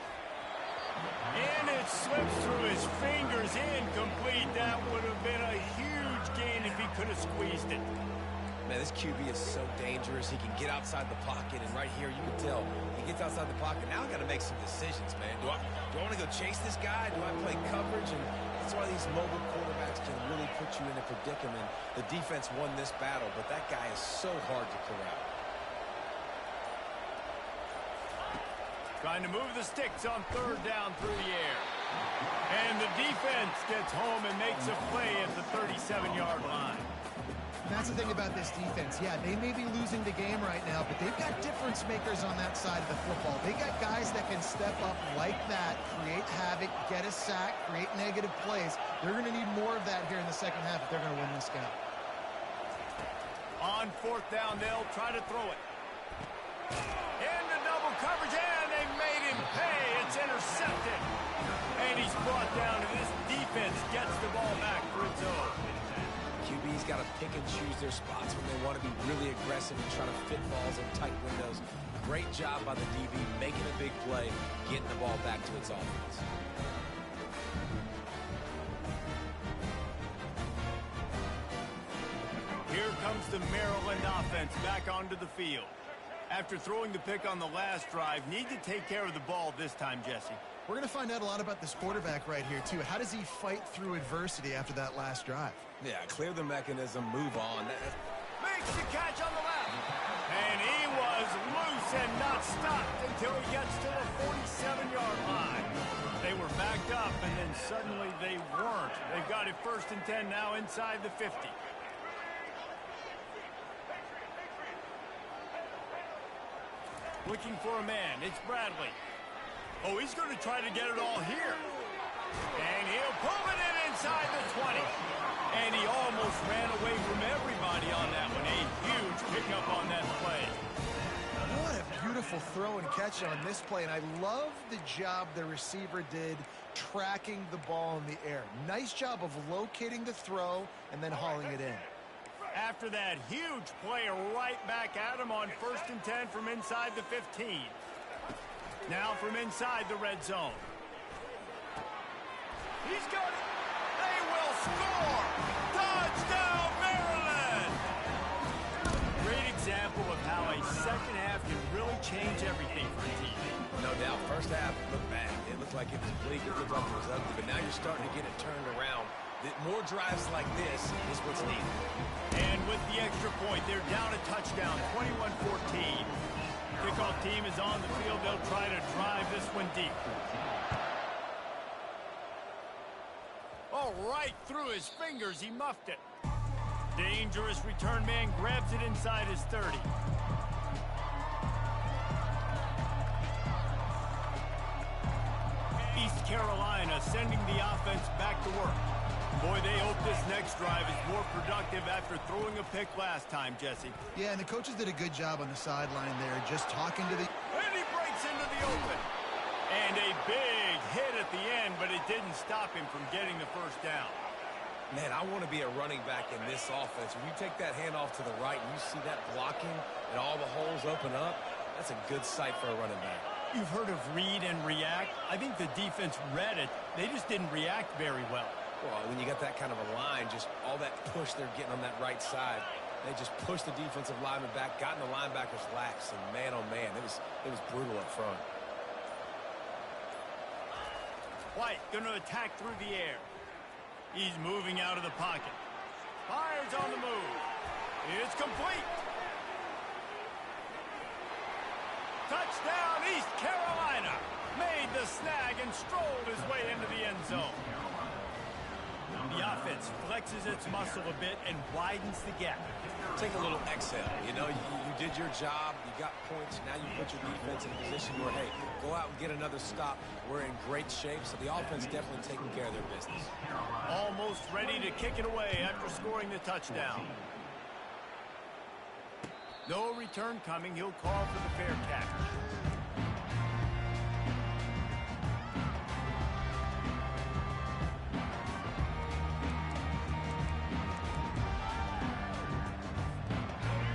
Speaker 1: And it slips through his fingers. Incomplete. That would have been a huge gain if he could have squeezed it.
Speaker 2: Man, this QB is so dangerous. He can get outside the pocket, and right here you can tell he gets outside the pocket. Now I got to make some decisions, man. Do I want to go chase this guy? Do I play coverage? And that's why these mobile quarterbacks can really put you in a predicament. The defense won this battle, but that guy is so hard to corral.
Speaker 1: Trying to move the sticks on third down through the air. And the defense gets home and makes a play at the 37-yard line.
Speaker 3: That's the thing about this defense. Yeah, they may be losing the game right now, but they've got difference makers on that side of the football. They got guys that can step up like that, create havoc, get a sack, create negative plays. They're going to need more of that here in the second half if they're going to win this game.
Speaker 1: On fourth down, they'll try to throw it. Into double coverage, and they made him pay. It's intercepted. And he's brought down, and this defense gets the ball back for its own.
Speaker 2: QB's got to pick and choose their spots when they want to be really aggressive and try to fit balls in tight windows. Great job by the DB making a big play, getting the ball back to its offense.
Speaker 1: Here comes the Maryland offense back onto the field. After throwing the pick on the last drive, need to take care of the ball this time, Jesse.
Speaker 3: We're going to find out a lot about this quarterback right here, too. How does he fight through adversity after that last drive?
Speaker 2: Yeah, clear the mechanism, move on.
Speaker 1: Makes the catch on the left. And he was loose and not stopped until he gets to the 47-yard line. They were backed up, and then suddenly they weren't. They've got it 1st and 10 now inside the 50. Looking for a man. It's Bradley. Oh, he's going to try to get it all here. And he'll pull it in inside the 20. And he almost ran away from everybody on that one. A huge pickup on that play.
Speaker 3: What a beautiful throw and catch on this play. And I love the job the receiver did tracking the ball in the air. Nice job of locating the throw and then hauling it in.
Speaker 1: After that huge play, right back at him on 1st and 10 from inside the 15. Now from inside the red zone. He's got it. They will score. Touchdown, Maryland. Great example of how a second half can really change everything for a team.
Speaker 2: No doubt. First half looked bad. It looked like it was bleak. It looked like it was ugly. But now you're starting to get it turned around. More drives like this is what's needed.
Speaker 1: And with the extra point, they're down a touchdown, 21-14. Kickoff team is on the field. They'll try to drive this one deep. Oh, right through his fingers. He muffed it. Dangerous return man grabs it inside his 30. East Carolina sending the offense back to work. Boy, they hope this next drive is more productive after throwing a pick last time, Jesse.
Speaker 3: Yeah, and the coaches did a good job on the sideline there, just talking to the...
Speaker 1: And he breaks into the open. And a big hit at the end, but it didn't stop him from getting the first down.
Speaker 2: Man, I want to be a running back in this offense. When you take that handoff to the right and you see that blocking and all the holes open up, that's a good sight for a running back.
Speaker 1: You've heard of read and react. I think the defense read it. They just didn't react very well.
Speaker 2: Well, when you got that kind of a line, just all that push they're getting on that right side, they just pushed the defensive lineman back, got in the linebackers lax, and man, oh man, it was brutal up front.
Speaker 1: White going to attack through the air. He's moving out of the pocket. Fires on the move. It's complete. Touchdown, East Carolina. Made the snag and strolled his way into the end zone. The offense flexes its muscle a bit and widens the gap.
Speaker 2: Take a little exhale. You know, you did your job. You got points. Now you put your defense in a position where, hey, go out and get another stop. We're in great shape, so the offense definitely taking care of their business.
Speaker 1: Almost ready to kick it away after scoring the touchdown. No return coming. He'll call for the fair catch.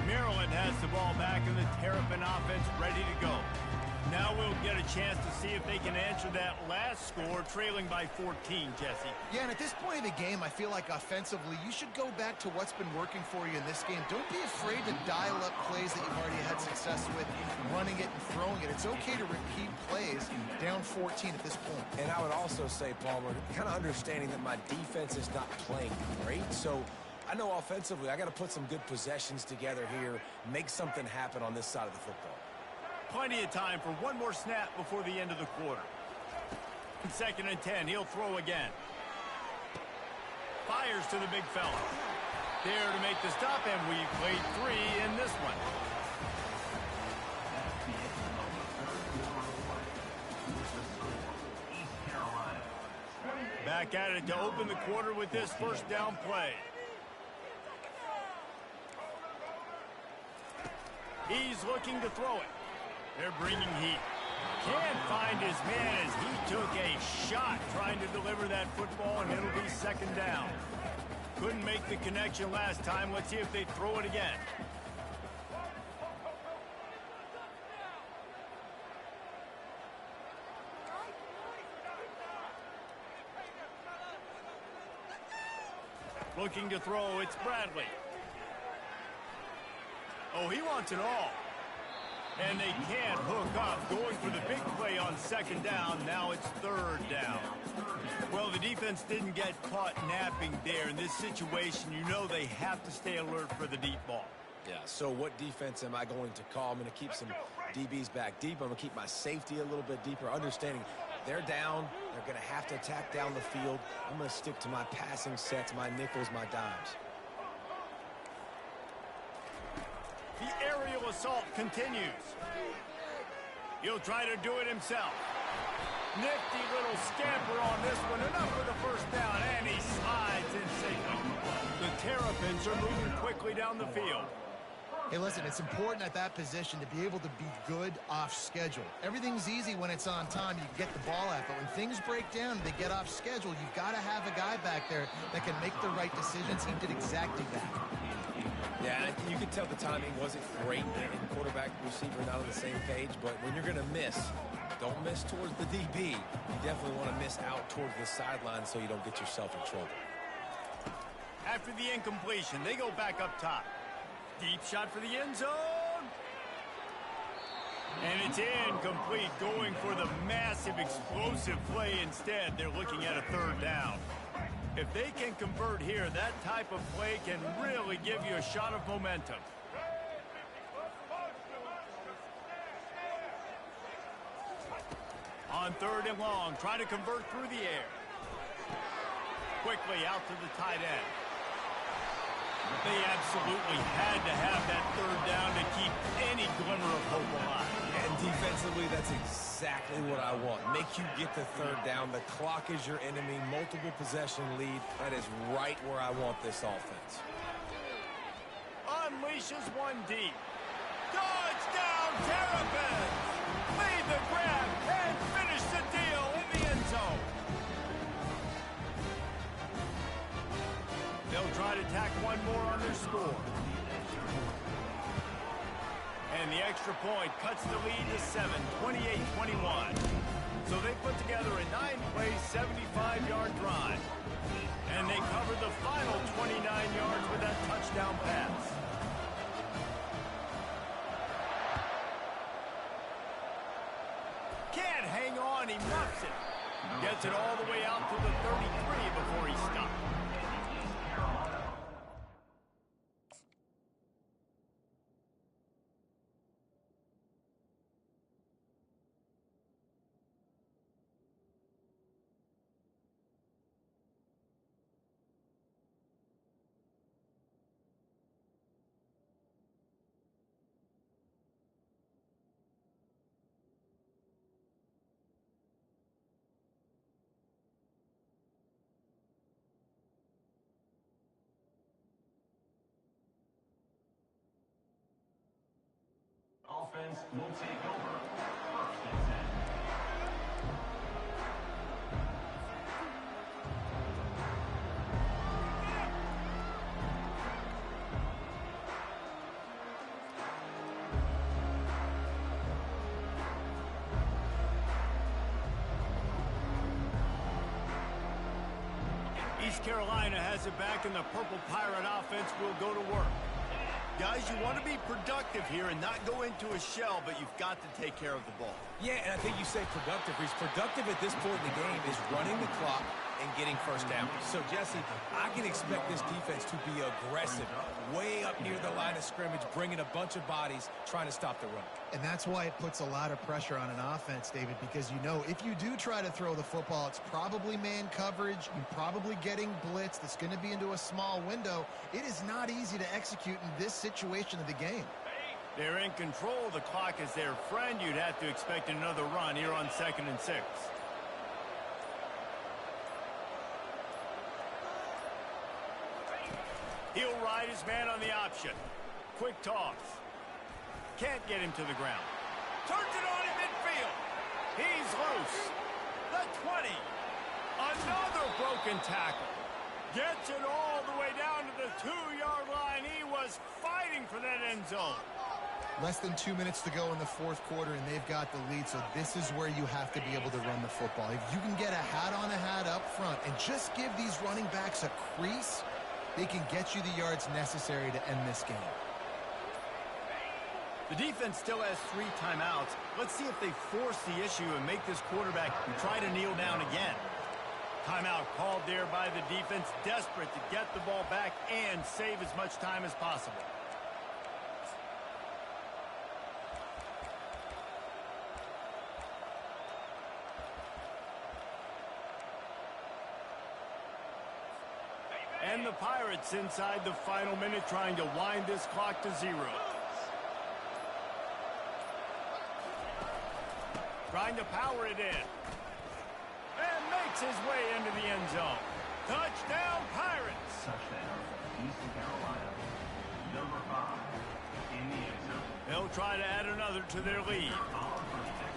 Speaker 1: Maryland has the ball back in the Terrapin offense ready to go. Now we'll get a chance to see if they can answer that last score, trailing by 14, Jesse.
Speaker 3: Yeah, and at this point in the game, I feel like offensively, you should go back to what's been working for you in this game. Don't be afraid to dial up plays that you've already had success with, running it and throwing it. It's okay to repeat plays down 14 at this point.
Speaker 2: And I would also say, Palmer, kind of understanding that my defense is not playing great, so I know offensively I got to put some good possessions together here, make something happen on this side of the football.
Speaker 1: Plenty of time for one more snap before the end of the quarter. 2nd and 10, he'll throw again. Fires to the big fella. There to make the stop, and we played 3 in this one. Back at it to open the quarter with this first down play. He's looking to throw it. They're bringing heat. Can't find his man as he took a shot trying to deliver that football, and it'll be 2nd down. Couldn't make the connection last time. Let's see if they throw it again. Looking to throw, it's Bradley. Oh, he wants it all. And they can't hook up. Going for the big play on 2nd down. Now it's 3rd down. Well, the defense didn't get caught napping there. In this situation, you know they have to stay alert for the deep ball.
Speaker 2: Yeah, so what defense am I going to call? I'm going to keep some DBs back deep. I'm going to keep my safety a little bit deeper, understanding they're down. They're going to have to attack down the field. I'm going to stick to my passing sets, my nickels, my dimes.
Speaker 1: The aerial assault continues. He'll try to do it himself. Nifty little scamper on this one. Enough for the first down, and he slides in safely. The Terrapins are moving quickly down the field.
Speaker 3: Hey, listen, it's important at that position to be able to be good off schedule. Everything's easy when it's on time. You get the ball out, but when things break down, they get off schedule. You've got to have a guy back there that can make the right decisions. He did exactly that.
Speaker 2: Yeah, you can tell the timing wasn't great. And quarterback and receiver not on the same page, but when you're going to miss, don't miss towards the DB. You definitely want to miss out towards the sideline so you don't get yourself in trouble.
Speaker 1: After the incompletion, they go back up top. Deep shot for the end zone. And it's incomplete, going for the massive explosive play instead. They're looking at a 3rd down. If they can convert here, that type of play can really give you a shot of momentum. On 3rd and long, trying to convert through the air. Quickly out to the tight end. They absolutely had to have that 3rd down to keep any glimmer of hope alive.
Speaker 2: And defensively, that's exactly what I want. Make you get the 3rd down. The clock is your enemy. Multiple possession lead. That is right where I want this offense.
Speaker 1: Unleashes one deep. Touchdown, Terrapins! Made the grab and finished the deal in the end zone. They'll try to tack one more on their score. And the extra point cuts the lead to 7, 28-21. So they put together a 9-play, 75-yard drive. And they covered the final 29 yards with that touchdown pass. Can't hang on, he muffs it. Gets it all the way out to the 33 before he stopped.
Speaker 4: Offense will take over. 1st and 10.
Speaker 1: East Carolina has it back, and the Purple Pirate offense will go to work. Guys, you want to be productive here and not go into a shell, but you've got to take care of the ball.
Speaker 2: Yeah, and I think you say productive. He's productive at this point in the game is running the clock and getting 1st down. So, Jesse, I can expect this defense to be aggressive, way up near the line of scrimmage, bringing a bunch of bodies, trying to stop the run.
Speaker 3: And that's why it puts a lot of pressure on an offense, David, because you know if you do try to throw the football, it's probably man coverage. You're probably getting blitz that's going to be into a small window. It is not easy to execute in this situation of the game.
Speaker 1: They're in control. The clock is their friend. You'd have to expect another run here on 2nd and 6. He'll ride his man on the option. Quick toss. Can't get him to the ground. Turns it on in midfield. He's loose. The 20. Another broken tackle. Gets it all the way down to the 2-yard line. He was fighting for that end zone.
Speaker 3: Less than 2 minutes to go in the 4th quarter, and they've got the lead, so this is where you have to be able to run the football. If you can get a hat-on-a-hat up front and just give these running backs a crease, they can get you the yards necessary to end this game.
Speaker 1: The defense still has 3 timeouts. Let's see if they force the issue and make this quarterback try to kneel down again. Timeout called there by the defense, desperate to get the ball back and save as much time as possible. And the Pirates inside the final minute trying to wind this clock to 0. Trying to power it in. And makes his way into the end zone. Touchdown, Pirates!
Speaker 4: Touchdown, East Carolina. Number 5 in the end zone.
Speaker 1: They'll try to add another to their lead.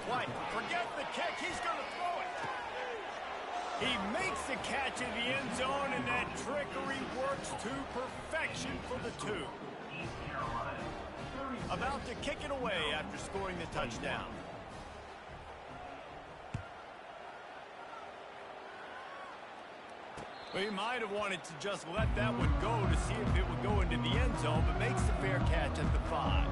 Speaker 1: White, forget the kick. He's going to throw it. He makes the catch in the end zone, and that trickery works to perfection for the 2.
Speaker 4: East Carolina.
Speaker 1: About to kick it away after scoring the touchdown. Well, he might have wanted to just let that one go to see if it would go into the end zone, but makes the fair catch at the 5.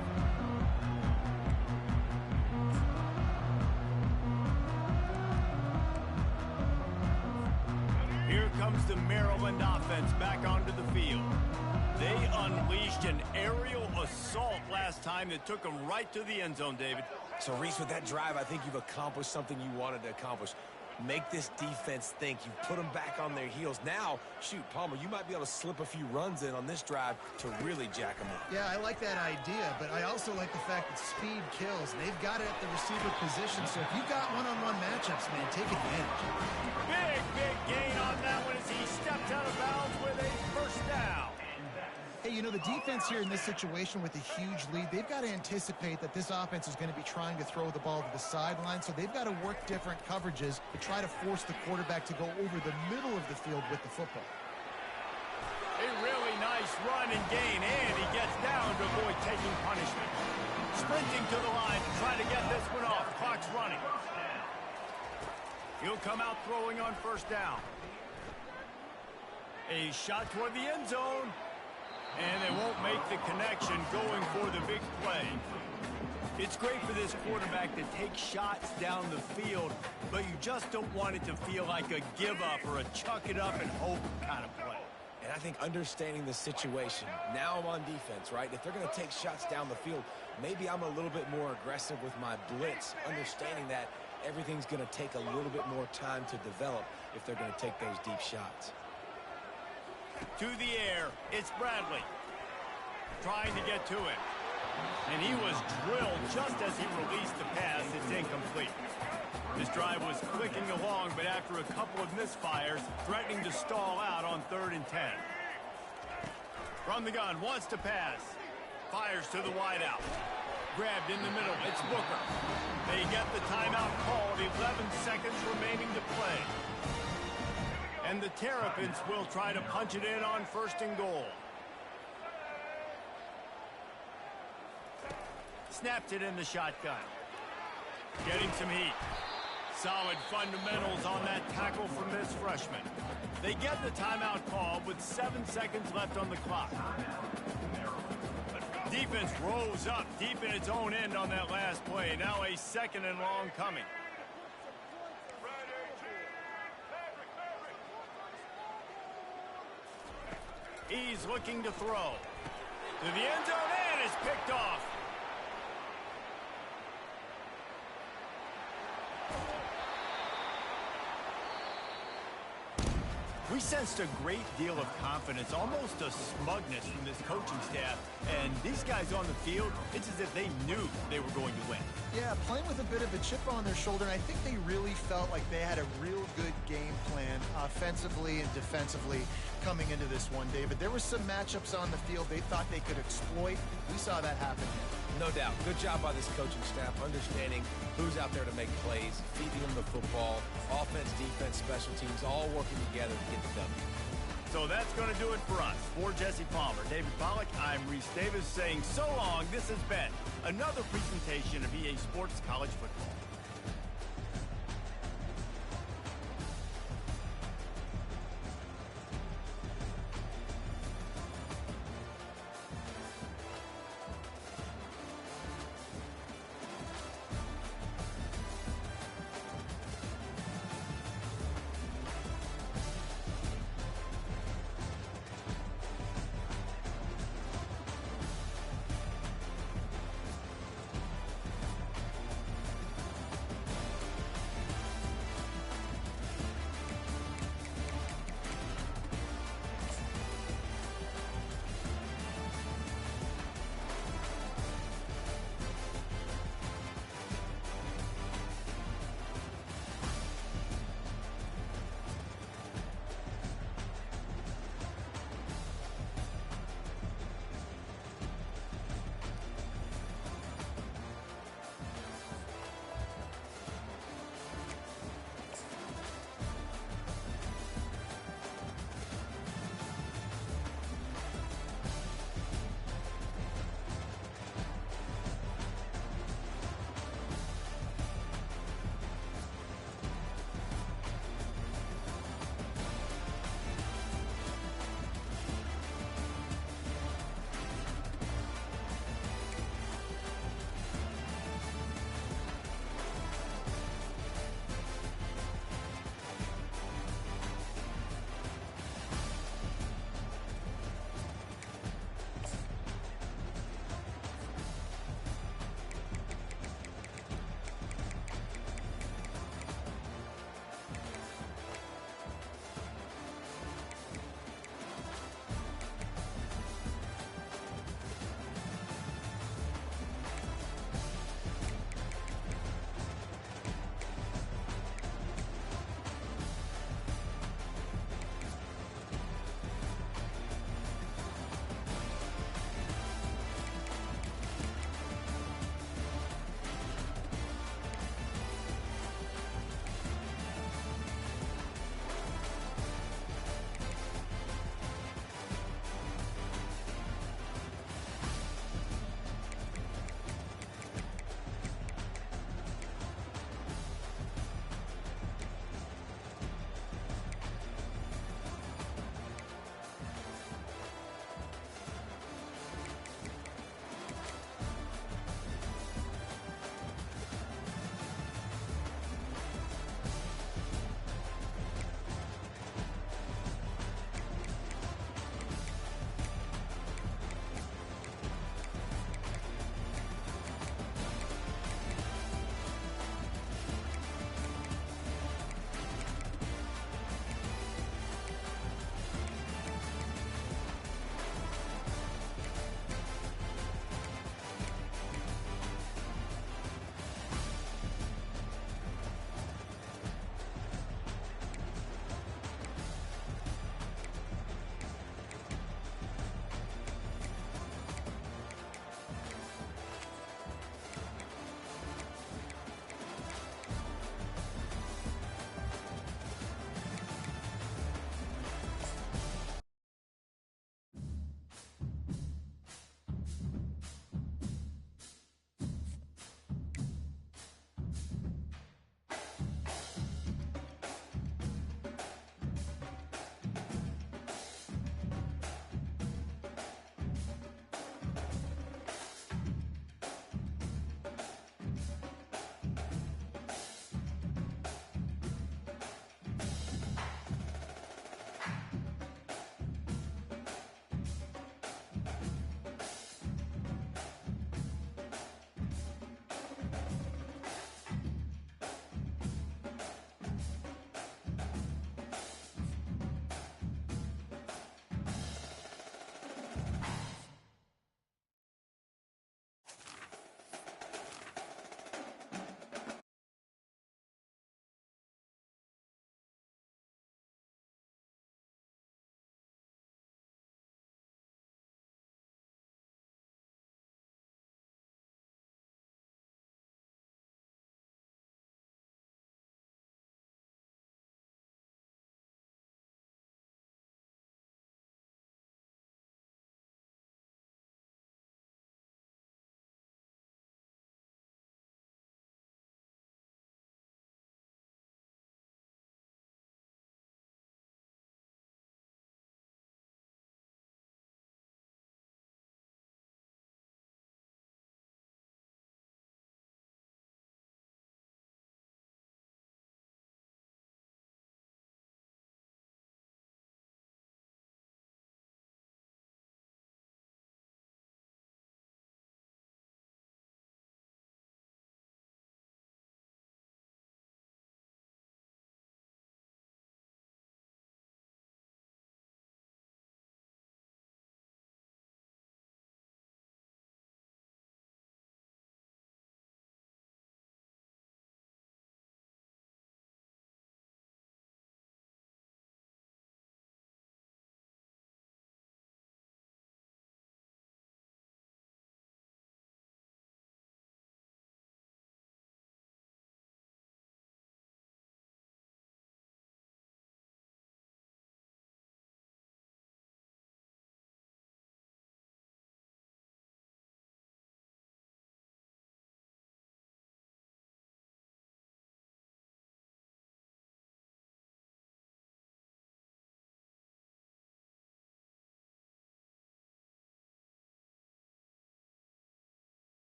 Speaker 1: Here comes the Maryland offense back onto the field. They unleashed an aerial assault last time that took them right to the end zone, David.
Speaker 2: So, Reese, with that drive, I think you've accomplished something you wanted to accomplish. Make this defense think. You've put them back on their heels. Now, shoot, Palmer, you might be able to slip a few runs in on this drive to really jack them up.
Speaker 3: Yeah, I like that idea, but I also like the fact that speed kills. And they've got it at the receiver position, so if you've got one-on-one matchups, man, take advantage.
Speaker 1: Big gain on that one as he stepped out of bounds with a first down.
Speaker 3: Hey, you know, the defense here in this situation with a huge lead, they've got to anticipate that this offense is going to be trying to throw the ball to the sideline, so they've got to work different coverages to try to force the quarterback to go over the middle of the field with the football.
Speaker 1: A really nice run and gain, and he gets down to avoid taking punishment. Sprinting to the line to try to get this one off. Clock's running. He'll come out throwing on first down. A shot toward the end zone. And they won't make the connection going for the big play. It's great for this quarterback to take shots down the field, but you just don't want it to feel like a give-up or a chuck-it-up and hope kind of play.
Speaker 2: And I think understanding the situation, now I'm on defense, right? If they're going to take shots down the field, maybe I'm a little bit more aggressive with my blitz, understanding that everything's going to take a little bit more time to develop if they're going to take those deep shots.
Speaker 1: To the air, it's Bradley. Trying to get to it. And he was drilled just as he released the pass. It's incomplete. This drive was clicking along, but after a couple of misfires, threatening to stall out on 3rd and 10. From the gun, wants to pass. Fires to the wideout. Grabbed in the middle, it's Booker. They get the timeout called, 11 seconds remaining to play. And the Terrapins will try to punch it in on 1st and goal. Snapped it in the shotgun. Getting some heat. Solid fundamentals on that tackle from this freshman. They get the timeout call with 7 seconds left on the clock. Defense rose up deep in its own end on that last play. Now a 2nd and long coming. He's looking to throw. To the end zone and is picked off. We sensed a great deal of confidence, almost a smugness from this coaching staff. And these guys on the field, it's as if they knew they were going to win.
Speaker 3: Yeah, playing with a bit of a chip on their shoulder, and I think they really felt like they had a real good game plan offensively and defensively coming into this one, David. There were some matchups on the field they thought they could exploit. We saw that happen.
Speaker 2: No doubt. Good job by this coaching staff, understanding who's out there to make plays, feeding them the football, offense, defense, special teams, all working together to get the W.
Speaker 1: So that's going to do it for us. For Jesse Palmer, David Pollack, I'm Reese Davis saying so long. This has been another presentation of EA Sports College Football.